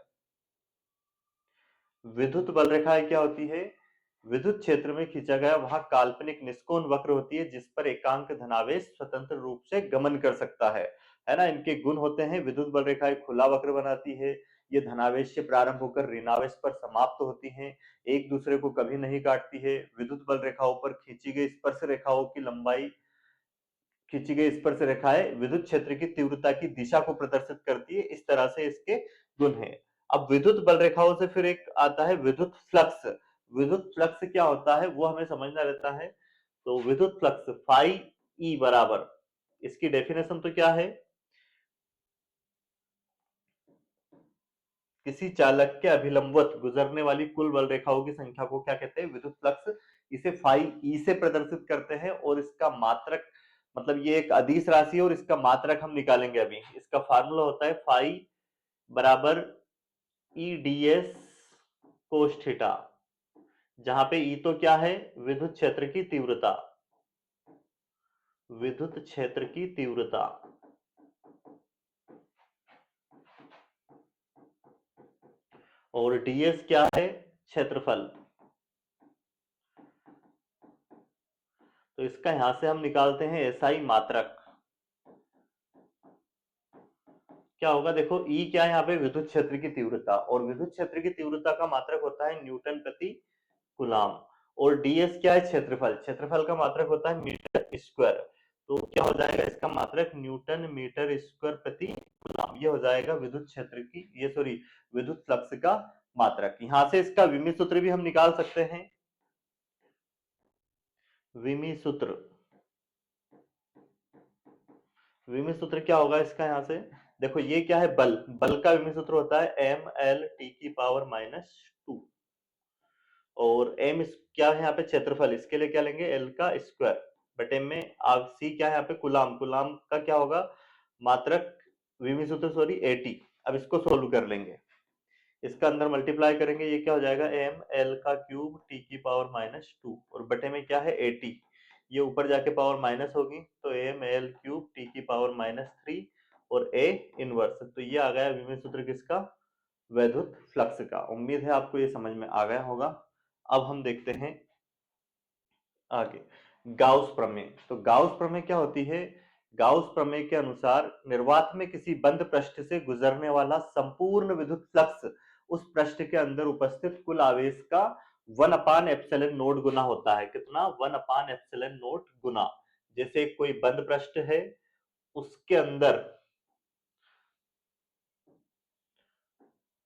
विद्युत बल रेखाएं क्या होती है, विद्युत क्षेत्र में खींचा गया वहां काल्पनिक निष्कोण वक्र होती है जिस पर एकांक धनावेश स्वतंत्र रूप से गमन कर सकता है ना। इनके गुण होते हैं, विद्युत बल रेखाएं खुला वक्र बनाती है, ये धनावेश से प्रारंभ होकर ऋणावेश पर समाप्त होती हैं, एक दूसरे को कभी नहीं काटती है। विद्युत बल रेखाओं पर खींची गई स्पर्श रेखाओं की लंबाई, खींची गई स्पर्श रेखाएं विद्युत क्षेत्र की तीव्रता की दिशा को प्रदर्शित करती है। इस तरह से इसके गुण हैं। अब विद्युत बल रेखाओं से फिर एक आता है विद्युत फ्लक्स। विद्युत फ्लक्स क्या होता है वो हमें समझना रहता है। तो विद्युत फ्लक्स फाई ई बराबर, इसकी डेफिनेशन तो क्या है, किसी चालक के अभिलंबवत गुजरने वाली कुल बल रेखाओं की संख्या को क्या कहते हैं, विद्युत फ्लक्स। इसे फाई ई से प्रदर्शित करते हैं, और इसका मात्रक, मतलब ये एक अदिश राशि है और इसका मात्रक हम निकालेंगे अभी। इसका फार्मूला होता है फाई बराबर E D S cos theta, जहां पे ई तो क्या है, विद्युत क्षेत्र की तीव्रता, विद्युत क्षेत्र की तीव्रता, और डीएस क्या है, क्षेत्रफल। तो इसका यहां से हम निकालते हैं एसआई मात्रक। क्या होगा, देखो ई क्या है यहाँ पे, विद्युत क्षेत्र की तीव्रता, और विद्युत क्षेत्र की तीव्रता का मात्रक होता है न्यूटन प्रति कूलाम, और ds क्या है, क्षेत्रफल, क्षेत्रफल का मात्रक होता है मीटर स्क्वायर। तो क्या हो जाएगा इसका मात्रक, न्यूटन मीटर स्क्वायर प्रति कूलाम। ये हो जाएगा विद्युत क्षेत्र की, ये सॉरी विद्युत फ्लक्स का मात्रक। यहां से इसका विमी सूत्र भी हम निकाल सकते हैं। विमी सूत्र, विमी सूत्र क्या होगा इसका, यहां से देखो ये क्या है, बल, बल का विमी सूत्र होता है एम एल टी की पावर -2, और एम क्या है यहाँ पे, क्षेत्रफल, इसके लिए क्या लेंगे, एल का स्क्वायर बटे में, अब सी क्या है यहाँ पे, कुलाम, कुलाम का क्या होगा मात्रक, विमी सूत्र सॉरी एटी। अब इसको सोल्व कर लेंगे, इसका अंदर मल्टीप्लाई करेंगे, ये क्या हो जाएगा, एम एल का क्यूब टी की पावर -2, और बटे में क्या है एटी, ये ऊपर जाके पावर माइनस होगी, तो एम एल क्यूब टी की पावर -3 और ए इनवर्स। तो ये आ गया विमी सूत्र किसका, वैद्युत फ्लक्स का। उम्मीद है आपको ये समझ में आ गया होगा। अब हम देखते हैं आगे गाउस प्रमेय। तो गाउस प्रमेय क्या होती है, गाउस प्रमेय के अनुसार निर्वात में किसी बंद पृष्ठ से गुजरने वाला संपूर्ण विद्युत फ्लक्स उस पृष्ठ के अंदर उपस्थित कुल आवेश का 1/ε0 गुना होता है। कितना, 1/ε0 गुना। जैसे कोई बंद पृष्ठ है, उसके अंदर,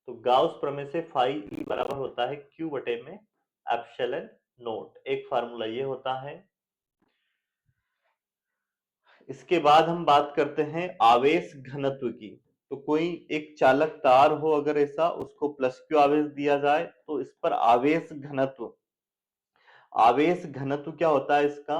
तो गाउस प्रमेय से फाई ई बराबर होता है क्यू बटे में एप्सिलॉन नोट। एक फार्मूला ये होता है। इसके बाद हम बात करते हैं आवेश घनत्व की। तो कोई एक चालक तार हो, अगर ऐसा उसको प्लस क्यू आवेश दिया जाए, तो इस पर आवेश घनत्व, आवेश घनत्व क्या होता है इसका,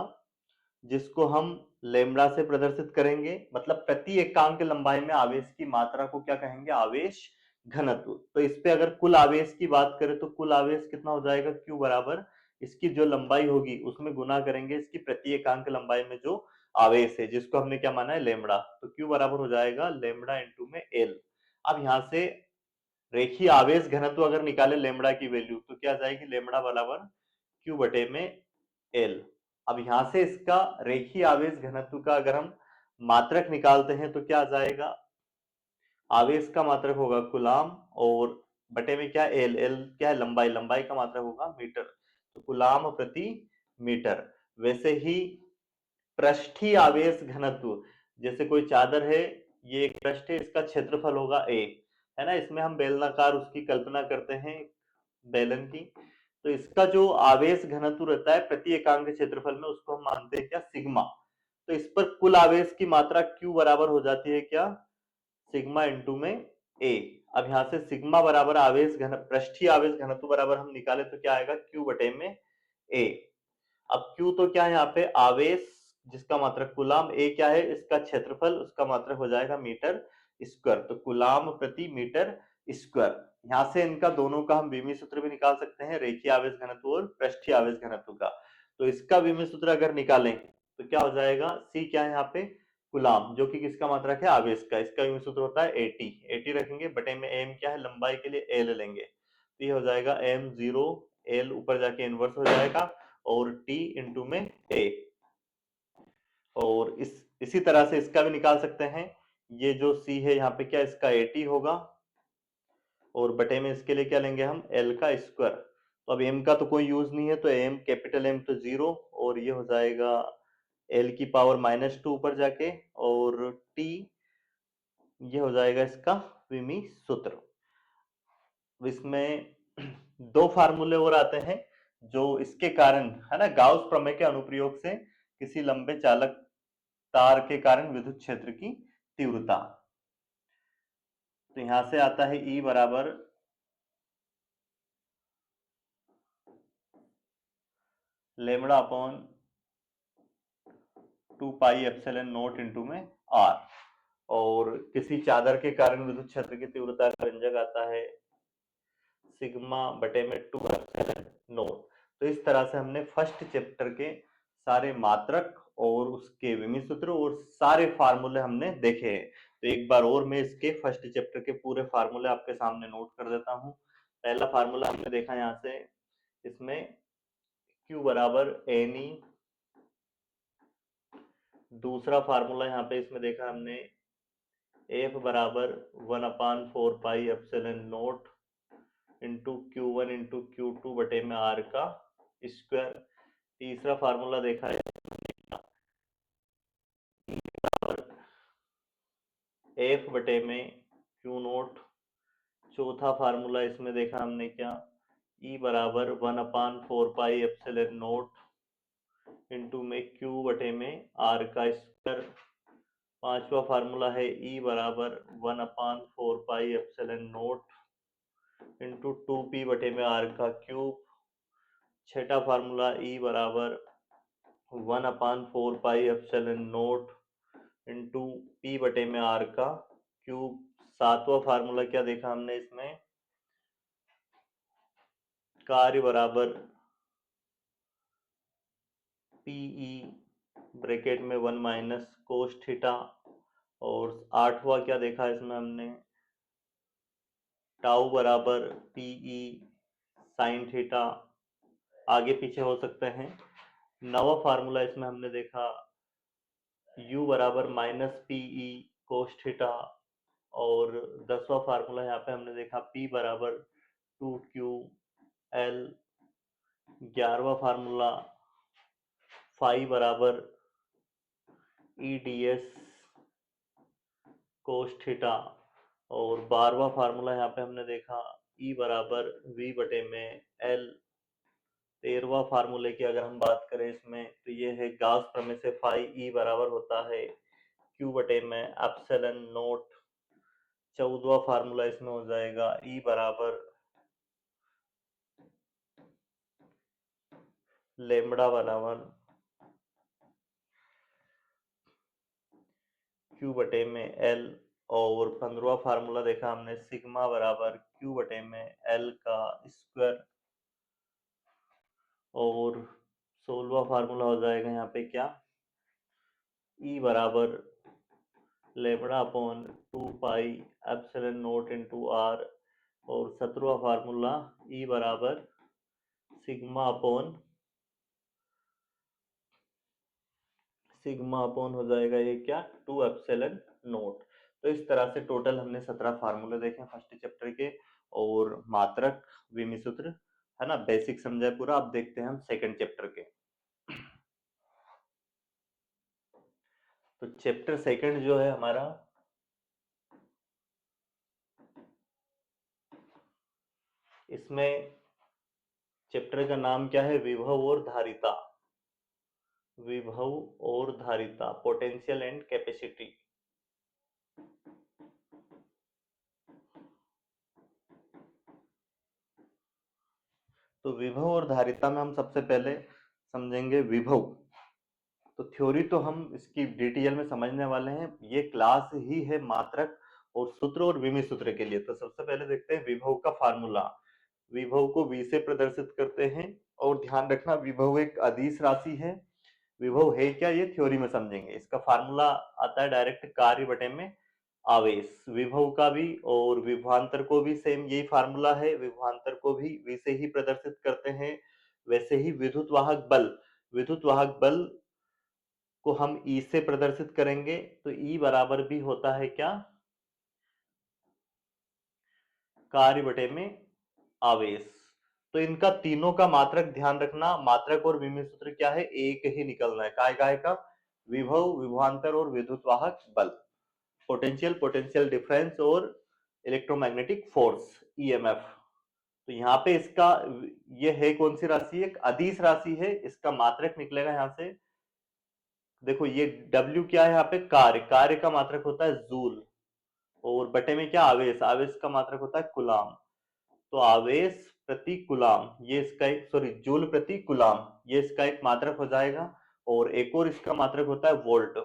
जिसको हम लेमड़ा से प्रदर्शित करेंगे, मतलब प्रति एकांक लंबाई में आवेश की मात्रा को क्या कहेंगे, आवेश घनत्व। तो इस पे अगर कुल आवेश की बात करें, तो कुल आवेश कितना हो जाएगा, क्यू बराबर इसकी जो लंबाई होगी उसमें गुना करेंगे इसकी प्रति एकांक लंबाई में जो आवेश है, जिसको हमने क्या माना है, लेमड़ा। तो क्यू बराबर हो जाएगा लेमड़ा इंटू में एल। अब यहां से रेखीय आवेश घनत्व अगर निकाले लेमड़ा की वैल्यू, तो क्या जाएगी, लेमड़ा बराबर क्यू बटे में एल। अब यहां से इसका रेखीय आवेश घनत्व का अगर हम मात्रक निकालते हैं, तो क्या आ जाएगा, आवेश का मात्रक होगा कुलाम, और बटे में क्या, एल, एल क्या है, लंबाई, लंबाई का मात्रक होगा मीटर, तो कुलाम प्रति मीटर। वैसे ही पृष्ठीय आवेश घनत्व, जैसे कोई चादर है, ये एक पृष्ठ है, इसका क्षेत्रफल होगा ए, है ना, इसमें हम बेलनाकार उसकी कल्पना करते हैं, बेलन की। तो इसका जो आवेश घनत्व रहता है प्रति एकांक क्षेत्रफल में, उसको हम मानते हैं क्या, सिग्मा। तो इस पर कुल आवेश की मात्रा क्यू बराबर हो जाती है क्या, सिग्मा इंटू में ए। अब यहां से सिग्मा बराबर आवेश घन, पृष्ठीय आवेश घनत्व बराबर हम निकाले, तो क्या आएगा, क्यू बटे में ए। अब क्यू तो क्या है यहाँ पे, आवेश जिसका मात्रक कुलाम, ए क्या है इसका क्षेत्रफल, उसका मात्रक हो जाएगा मीटर स्क्वायर, तो कुलाम प्रति मीटर स्क्वायर। यहां से इनका दोनों का हम विमी सूत्र भी निकाल सकते हैं, रेखीय आवेश घनत्व और पृष्ठीय आवेश घनत्व का। तो इसका विमी सूत्र अगर निकालें, तो क्या हो जाएगा, सी क्या है यहाँ पे, कुलाम, जो कि किसका मात्रक है, आवेश का। इसका विमी सूत्र होता है एटी, एटी रखेंगे, बटे में एम क्या है, लंबाई के लिए एल लेंगे, तो ये हो जाएगा एम जीरो, एल ऊपर जाके इनवर्स हो जाएगा, और टी इंटू में ए। और इसी तरह से इसका भी निकाल सकते हैं, ये जो सी है यहाँ पे क्या, इसका एटी होगा, और बटे में इसके लिए क्या लेंगे हम, एल का स्क्वायर। तो अब एम का तो कोई यूज नहीं है, तो एम, कैपिटल एम तो जीरो, और ये हो जाएगा एल की पावर -2 ऊपर जाके, और टी, ये हो जाएगा इसका विमी सूत्र। इसमें दो फार्मूले और आते हैं, जो इसके कारण, है ना, गाउस प्रमेय के अनुप्रयोग से किसी लंबे चालक तार के कारण विद्युत क्षेत्र की तीव्रता। तो यहां से आता है ई बराबर lambda upon 2 pi epsilon naught into में आर, और किसी चादर के कारण विद्युत क्षेत्र की तीव्रता का व्यंजक आता है सिग्मा बटे में 2 एप्सिलॉन नॉट। तो इस तरह से हमने फर्स्ट चैप्टर के सारे मात्रक और उसके विमी सूत्र और सारे फार्मूले हमने देखे हैं। तो एक बार और मैं इसके फर्स्ट चैप्टर के पूरे फार्मूले आपके सामने नोट कर देता हूँ। पहला फार्मूला हमने देखा यहाँ से, इसमें Q बराबर एन ई, दूसरा फार्मूला यहाँ पे इसमें देखा हमने एफ बराबर 1/4 पाई epsilon naught into Q1 into Q2 बटे में आर का स्क्वायर। तीसरा फार्मूला देखा है एफ बटे में क्यू नोट। चौथा फार्मूला इसमें देखा हमने क्या, ई बराबर 1/4 पाई एप्सिलॉन नॉट इंटू में क्यू बटे में आर का स्क्वायर। पांचवा फार्मूला है ई बराबर 1/4 पाई एप्सिलॉन नॉट इंटू 2p बटे में आर का क्यूब। छठा फार्मूला ई बराबर 1/4 पाई एप्सिलॉन नॉट इंटू पी बटे में आर का क्यूब। सातवां फार्मूला क्या देखा हमने इसमें, कार्य बराबर पीई ब्रैकेट में 1 माइनस कोस थीटा। और आठवां क्या देखा इसमें हमने, टाउ बराबर पीई साइन थीटा। आगे पीछे हो सकते हैं। नवा फार्मूला इसमें हमने देखा u बराबर माइनस पीई कोस थीटा। और 10वां फार्मूला यहाँ पे हमने देखा p बराबर 2ql। 11वां फार्मूला फाई बराबर EDS कोस थीटा। और 12वां फार्मूला यहाँ पे हमने देखा E बराबर V बटे में L। 13वां फार्मूले की अगर हम बात करें इसमें तो ये है गाउस प्रमेय से फाई E बराबर होता है Q बटे में एप्सिलॉन नॉट। 14वां फार्मूला इसमें हो जाएगा E बराबर लेमड़ा बराबर Q बटे में L। और 15वां फार्मूला देखा हमने सिग्मा बराबर Q बटे में L का स्क्वायर। और 16वां फार्मूला हो जाएगा यहाँ पे क्या, E बराबर lambda upon 2 pi epsilon naught into R. और 17वां फार्मूला E बराबर सिग्मा अपॉन हो जाएगा ये क्या, 2 एप्सिलॉन नॉट। तो इस तरह से टोटल हमने 17 फार्मूले देखे फर्स्ट चैप्टर के। और मात्रक विमी सूत्र है ना, बेसिक समझा पूरा। अब देखते हैं हम सेकंड चैप्टर के। तो चैप्टर सेकंड जो है हमारा, इसमें चैप्टर का नाम क्या है, विभव और धारिता। विभव और धारिता, पोटेंशियल एंड कैपेसिटी। तो विभव और धारिता में हम सबसे पहले समझेंगे विभव। तो थ्योरी तो हम इसकी डिटेल में समझने वाले हैं, ये क्लास ही है मात्रक और सूत्र और विमी सूत्र के लिए। तो सबसे पहले देखते हैं विभव का फार्मूला। विभव को V से प्रदर्शित करते हैं। और ध्यान रखना विभव एक अदिश राशि है। विभव है क्या, ये थ्योरी में समझेंगे। इसका फार्मूला आता है डायरेक्ट कार्य बटे में आवेश। विभव का भी और विभवांतर को भी सेम यही फार्मूला है। विभवांतर को भी V से ही प्रदर्शित करते हैं। वैसे ही विद्युत वाहक बल को हम E से प्रदर्शित करेंगे। तो E बराबर भी होता है क्या, कार्य बटे में आवेश। तो इनका तीनों का मात्रक ध्यान रखना, मात्रक और विमी सूत्र क्या है, एक ही निकलना है। काय का, विभव, विभवांतर और विद्युत वाहक बल। पोटेंशियल डिफरेंस और इलेक्ट्रोमैग्नेटिक फोर्स EMF। तो यहाँ पे इसका ये है कौन सी राशि, एक अदिश राशि है। इसका मात्रक निकलेगा यहाँ से, देखो ये W क्या है यहाँ पे, कार्य का मात्रक होता है जूल। और बटे में क्या, आवेश का मात्रक होता है कुलाम। तो आवेश प्रति कुलाम, ये इसका एक, सॉरी, जूल प्रति कुलाम, ये इसका एक मात्रक हो जाएगा। और एक और इसका मात्रक होता है वोल्ट।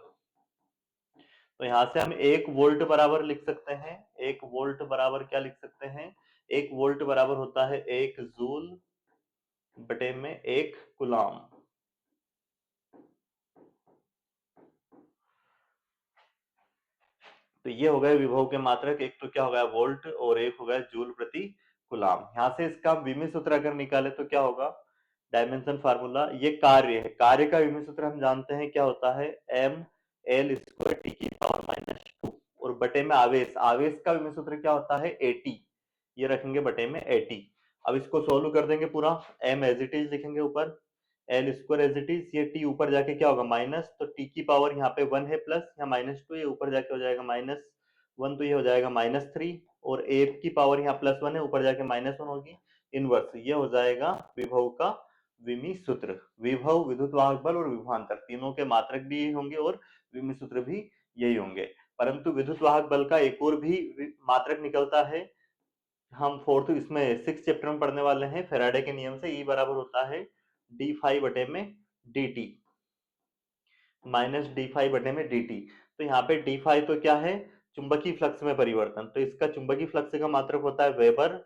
तो यहां से हम 1 वोल्ट बराबर लिख सकते हैं। 1 वोल्ट बराबर क्या लिख सकते हैं, 1 वोल्ट बराबर होता है 1 जूल बटे में 1 कुलाम। तो ये हो गए विभव के मात्रक, एक तो क्या हो गया वोल्ट और एक हो गया जूल प्रति कुलाम। यहां से इसका विमी सूत्र अगर निकाले तो क्या होगा, डायमेंशन फार्मूला, ये कार्य है, कार्य का विमी सूत्र हम जानते हैं क्या होता है, m l स्क्वायर t की पावर -2। और और बटे में आवेश, आवेश का विमीय सूत्र क्या होता है एटी, ये रखेंगे बटे में एटी। अब इसको सोल्व कर देंगे पूरा, m एज इट इज लिखेंगे ऊपर, L square as it is, ये t ऊपर जाके क्या होगा माइनस, तो t की पावर यहाँ पे 1 है प्लस, यहाँ -2, ये ऊपर जाके हो जाएगा -1, तो ये हो जाएगा -3, और a की पावर यहाँ +1 है, ऊपर जाके -1 होगी, इनवर्स, ये हो जाएगा विभव का विमीय सूत्र। विभव, विद्युत वाहक बल और विभवांतर तीनों के मात्रक भी यही होंगे और विमीय सूत्र भी यही होंगे। परंतु विद्युत वाहक बल का एक और भी मात्रक निकलता है, हम फोर्थ इसमें 6 चैप्टर में पढ़ने वाले हैं। फेराडे के नियम से E बराबर होता है d5 बटे में dt, -d5 बटे में dt। तो यहाँ पे d5 तो क्या है, चुंबकीय फ्लक्स में परिवर्तन, तो इसका चुंबकीय फ्लक्स का मात्रक होता है वेबर,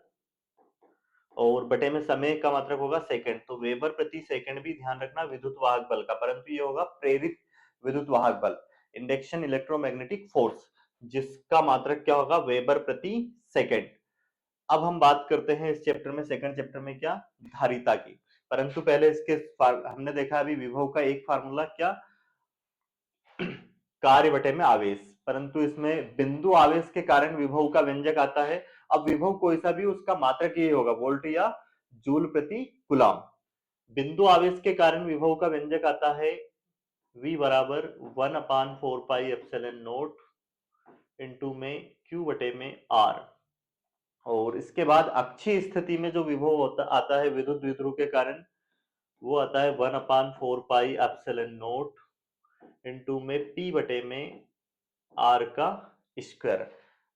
और बटे में समय का मात्रक होगा सेकंड, तो वेबर प्रति सेकंड भी ध्यान रखना विद्युत वाहक बल का, परंतु ये होगा प्रेरित विद्युत वाहक बल, इंडक्शन इलेक्ट्रोमैग्नेटिक फोर्स, जिसका मात्रक क्या होगा वेबर प्रति सेकंड। अब हम बात करते हैं इस चैप्टर में, सेकंड चैप्टर में क्या, धारिता की। परंतु पहले इसके हमने देखा अभी विभव का एक फार्मूला क्या, कार्य बटे में आवेश, परंतु इसमें बिंदु आवेश के कारण विभव का व्यंजक आता है। अब विभव कोई सा भी, उसका मात्रक ये होगा वोल्ट या जूल प्रति कूलम। बिंदु आवेश के कारण विभव का व्यंजक आता है v बराबर 1/4 पाई एप्सिलॉन नॉट इनटू में q बटे में r, और इसके बाद अक्षीय स्थिति में जो विभव आता है विद्युत द्विध्रुव के कारण, वो आता है 1/4 पाई एप्सिलॉन नॉट इनटू में p बटे में r का स्क्वायर।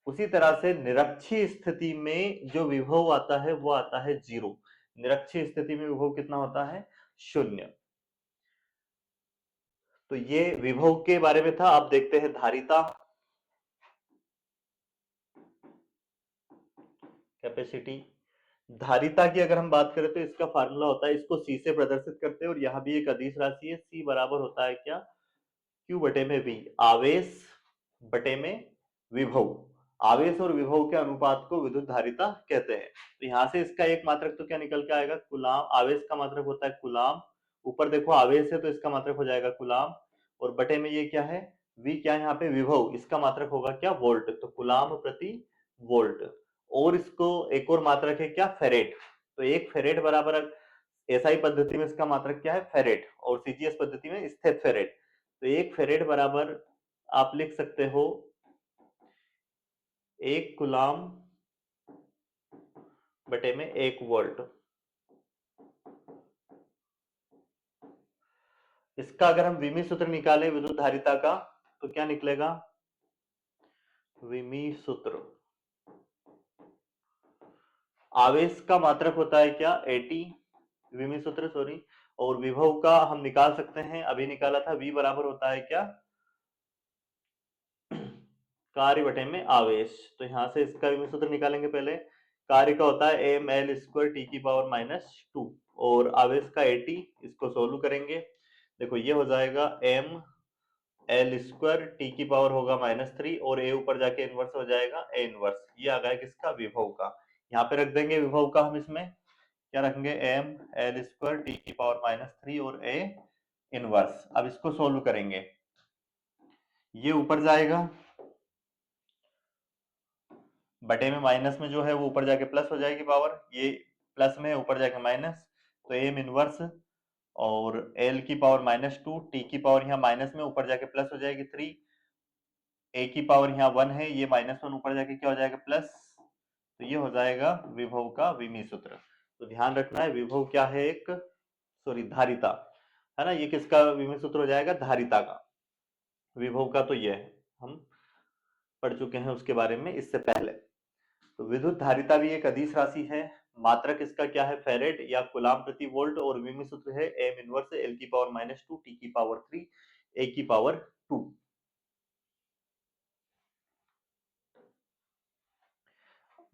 उसी तरह से निरक्षीय स्थिति में जो विभव आता है वो आता है 0, निरक्षीय स्थिति में विभव कितना होता है, 0। तो ये विभव के बारे में था। अब देखते हैं धारिता, कैपेसिटी। धारिता की अगर हम बात करें तो इसका फार्मूला होता है, इसको C से प्रदर्शित करते हैं, और यहाँ भी एक अदिश राशि है, C बराबर होता है क्या, Q बटे में V, आवेश बटे में विभव, आवेश और विभव के अनुपात को विद्युत धारिता कहते हैं। तो यहाँ से इसका एक मात्रक तो क्या निकल के आएगा, कूलाम, आवेश का मात्रक होता है कूलाम, ऊपर देखो आवेश है तो इसका मात्रक हो जाएगा कूलाम, और बटे में ये क्या है V, क्या है यहाँ पे विभव, इसका मात्रक होगा क्या वोल्ट, तो कूलाम प्रति वोल्ट। और इसको एक और मात्रक है क्या, फेरेट, तो एक फेरेट बराबर, एसआई पद्धति में इसका मात्रक क्या है फेरेट, और सीजीएस पद्धति में स्थित फेरेट, तो एक फेरेट बराबर आप लिख सकते हो 1 कूलाम बटे में 1 वोल्ट। इसका अगर हम विमीय सूत्र निकालें विद्युत धारिता का, तो क्या निकलेगा, विमीय सूत्र, आवेश का मात्रक होता है क्या 80, विमीय सूत्र सॉरी, और विभव का हम निकाल सकते हैं, अभी निकाला था, V बराबर होता है क्या, कार्य बटे में आवेश। तो यहां से इसका विमीय सूत्र निकालेंगे, पहले कार्य का होता है ml स्क्वायर टी की पावर -2, और आवेश का 80, इसको सोल्व करेंगे, देखो ये हो जाएगा m एल स्क्वायर टी की पावर होगा -3, और a ऊपर जाके इनवर्स हो जाएगा a इनवर्स, ये आ गया किसका, विभव का। यहाँ पे रख देंगे विभव का, हम इसमें क्या रखेंगे, m एल स्क्वायर टी की पावर -3 और a इनवर्स। अब इसको सोल्व करेंगे, ये ऊपर जाएगा, बटे में माइनस में जो है वो ऊपर जाके प्लस हो जाएगी पावर, ये प्लस में ऊपर जाके माइनस, तो m इनवर्स और l की पावर -2, t की पावर यहाँ माइनस में ऊपर जाके प्लस हो जाएगी 3, a की पावर यहाँ 1 है, ये -1 ऊपर जाके क्या हो जाएगा प्लस, तो ये हो जाएगा विभव का विमीय सूत्र। तो ध्यान रखना है विभव क्या है, एक सॉरी धारिता है ना, ये किसका विमीय सूत्र हो जाएगा, धारिता का। विभव का तो ये है, हम पढ़ चुके हैं उसके बारे में इससे पहले। तो विद्युत धारिता भी एक अदिश राशि है, मात्रक इसका क्या है फेरेड या कूलाम प्रति वोल्ट, और विमीय सूत्र है m इनवर्स l की पावर -2 t की पावर 3 a की पावर 2।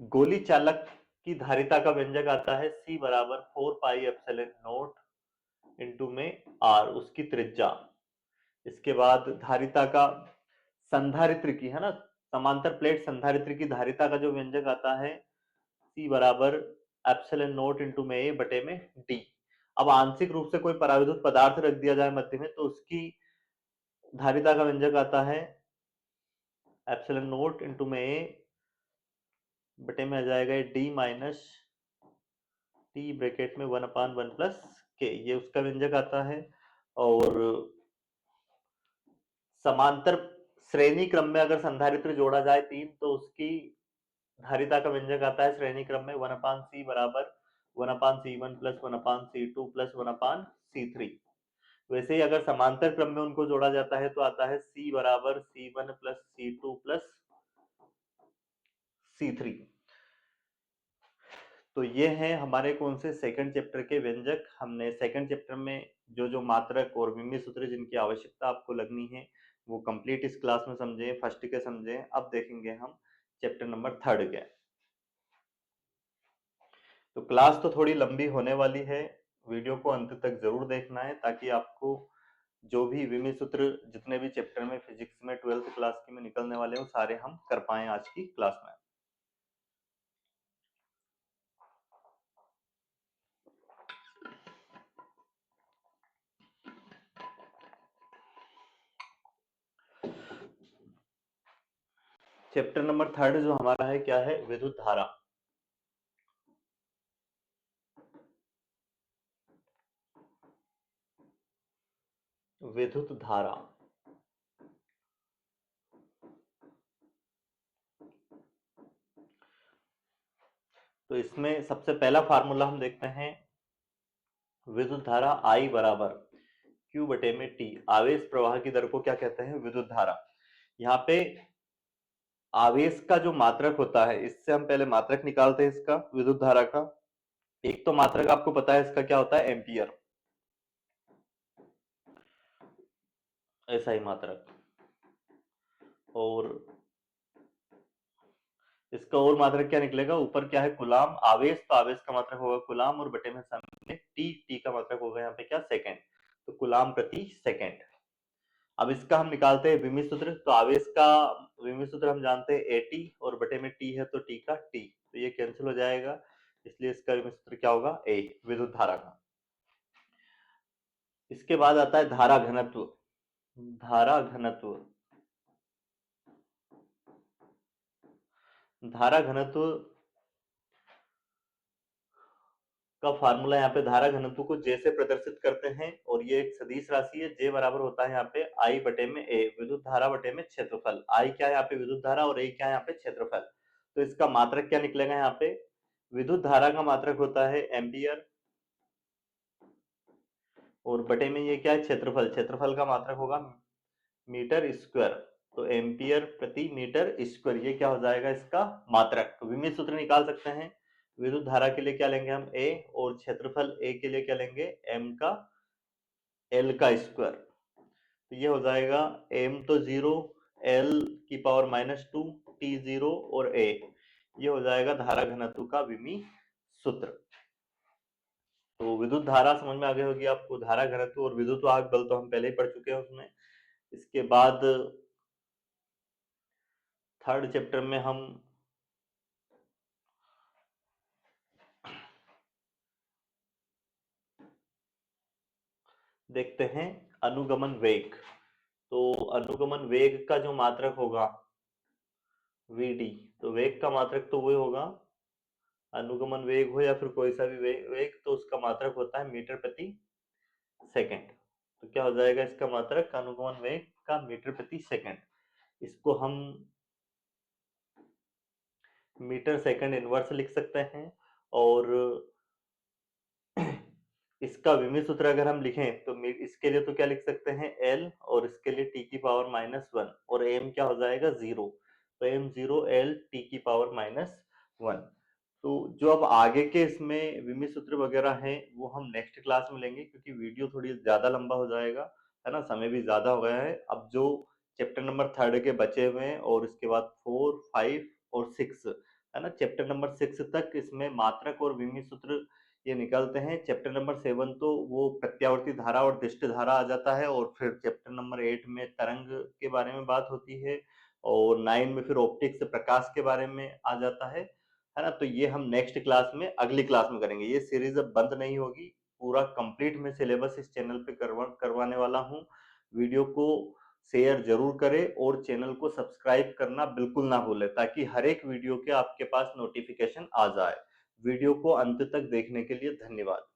गोली चालक की धारिता का व्यंजक आता है C बराबर 4 पाई एप्सिलॉन नॉट इनटू में R, उसकी त्रिज्या। इसके बाद धारिता का संधारित्र की है ना, समांतर प्लेट संधारित्र की धारिता का जो व्यंजक आता है C बराबर एप्सिलॉन नॉट इनटू में A बटे में D। अब आंशिक रूप से कोई पराविद्युत पदार्थ रख दिया जाए मध्य में, तो उसकी धारिता का व्यंजक आता है एप्सिलॉन नोट इंटू में ए बटे में आ जाएगा डी माइनस टी ब्रैकेट में 1/1 प्लस के, ये उसका व्यंजक आता है। और समांतर श्रेणी क्रम में अगर संधारित्र जोड़ा जाए 3 तो उसकी धारिता का व्यंजक आता है श्रेणी क्रम में 1/c बराबर 1/c1 plus 1/c2 plus 1/c3। वैसे ही अगर समांतर क्रम में उनको जोड़ा जाता है तो आता है c बराबर c1 plus c2 plus c3। तो ये हैं हमारे कौन से सेकंड चैप्टर के व्यंजक। हमने सेकंड चैप्टर में जो जो मात्रक और विमीय सूत्र जिनकी आवश्यकता आपको लगनी है वो कंप्लीट इस क्लास में समझे, फर्स्ट के समझे। अब देखेंगे हम चैप्टर नंबर थर्ड के। तो क्लास तो थोड़ी लंबी होने वाली है, वीडियो को अंत तक जरूर देखना है ताकि आपको जो भी विमीय सूत्र जितने भी चैप्टर में फिजिक्स में 12th क्लास के में निकलने वाले हैं वो सारे हम कर पाए आज की क्लास में। चैप्टर नंबर थर्ड जो हमारा है क्या है, विद्युत धारा। विद्युत धारा तो इसमें सबसे पहला फार्मूला हम देखते हैं, विद्युत धारा I बराबर Q बटे में T। आवेश प्रवाह की दर को क्या कहते हैं, विद्युत धारा। यहाँ पे आवेश का जो मात्रक होता है, इससे हम पहले मात्रक निकालते हैं इसका, विद्युत धारा का। एक तो मात्रक आपको पता है इसका क्या होता है, एम्पियर, ऐसा ही मात्रक। और इसका और मात्रक क्या निकलेगा, ऊपर क्या है कूलाम, आवेश, तो आवेश का मात्रक होगा कूलाम और बटे में सामने टी, टी का मात्रक होगा यहाँ पे क्या, सेकंड, तो कूलाम प्रति सेकंड। अब इसका हम निकालते हैं विमीय सूत्र। तो आवेश का विमीय सूत्र हम जानते हैं एटी और बटे में टी है तो टी का टी, तो ये कैंसिल हो जाएगा, इसलिए इसका विमीय सूत्र क्या होगा, ए, विद्युत धारा का। इसके बाद आता है धारा घनत्व। धारा घनत्व, धारा घनत्व का फार्मूला यहाँ पे, धारा घनत्व को जे से प्रदर्शित करते हैं और ये एक सदिश राशि है। जे बराबर होता है यहाँ पे आई बटे में ए, विद्युत धारा बटे में क्षेत्रफल। आई क्या है यहाँ पे, विद्युत धारा, और ए क्या है यहाँ पे, क्षेत्रफल। तो इसका मात्रक क्या निकलेगा यहाँ पे, विद्युत धारा का मात्रक होता है एम्पियर और बटे में ये क्या है, क्षेत्रफल। क्षेत्रफल का मात्रक होगा मीटर स्क्वायर, तो एम्पियर प्रति मीटर स्क्वायर, ये क्या हो जाएगा इसका मात्रक। तो विमीय सूत्र निकाल सकते हैं। विद्युत धारा के लिए क्या लेंगे हम, ए, और क्षेत्रफल ए के लिए क्या लेंगे, एम का एल का स्क्वायर। तो ये हो जाएगा एम तो 0, एल की पावर -2, टी 0 और ए, ये हो जाएगा धारा घनत्व का विमीय सूत्र। तो विद्युत धारा समझ में आ गई होगी आपको। धारा घनत्व और विद्युत वाहक बल तो हम पहले ही पढ़ चुके हैं उसमें। इसके बाद थर्ड चैप्टर में हम देखते हैं अनुगमन वेग। तो अनुगमन वेग का जो मात्रक होगा vd, तो वेग का मात्रक तो वही होगा, अनुगमन वेग हो या फिर कोई सा भी वेग, तो उसका मात्रक होता है मीटर प्रति सेकंड। तो क्या हो जाएगा इसका मात्रक, अनुगमन वेग का मीटर प्रति सेकंड। इसको हम मीटर सेकंड इनवर्स लिख सकते हैं। और इसका विमीय सूत्र अगर हम लिखें तो इसके लिए तो क्या लिख सकते हैं, एल, और इसके लिए टी की पावर -1, और एम क्या हो जाएगा, 0, तो एम 0 एल टी की पावर -1। तो जो अब आगे के इसमें विमीय सूत्र वगैरह हैं वो हम नेक्स्ट क्लास में लेंगे, क्योंकि वीडियो थोड़ी ज्यादा लंबा हो जाएगा, है ना, समय भी ज्यादा हो गया है। अब जो चैप्टर नंबर थर्ड के बचे हुए हैं और इसके बाद 4, 5 और 6, है ना, चैप्टर नंबर 6 तक इसमें मात्रक और विमीय सूत्र ये निकलते हैं। चैप्टर नंबर 7 तो वो प्रत्यावर्ती धारा और दिष्ट धारा आ जाता है, और फिर चैप्टर नंबर 8 में तरंग के बारे में बात होती है, और 9 में फिर ऑप्टिक्स प्रकाश के बारे में आ जाता है ना। तो ये हम नेक्स्ट क्लास में, अगली क्लास में करेंगे। ये सीरीज अब बंद नहीं होगी, पूरा कंप्लीट में सिलेबस इस चैनल पे करवाने वाला हूँ। वीडियो को शेयर जरूर करें और चैनल को सब्सक्राइब करना बिल्कुल ना भूलें ताकि हर एक वीडियो के आपके पास नोटिफिकेशन आ जाए। वीडियो को अंत तक देखने के लिए धन्यवाद।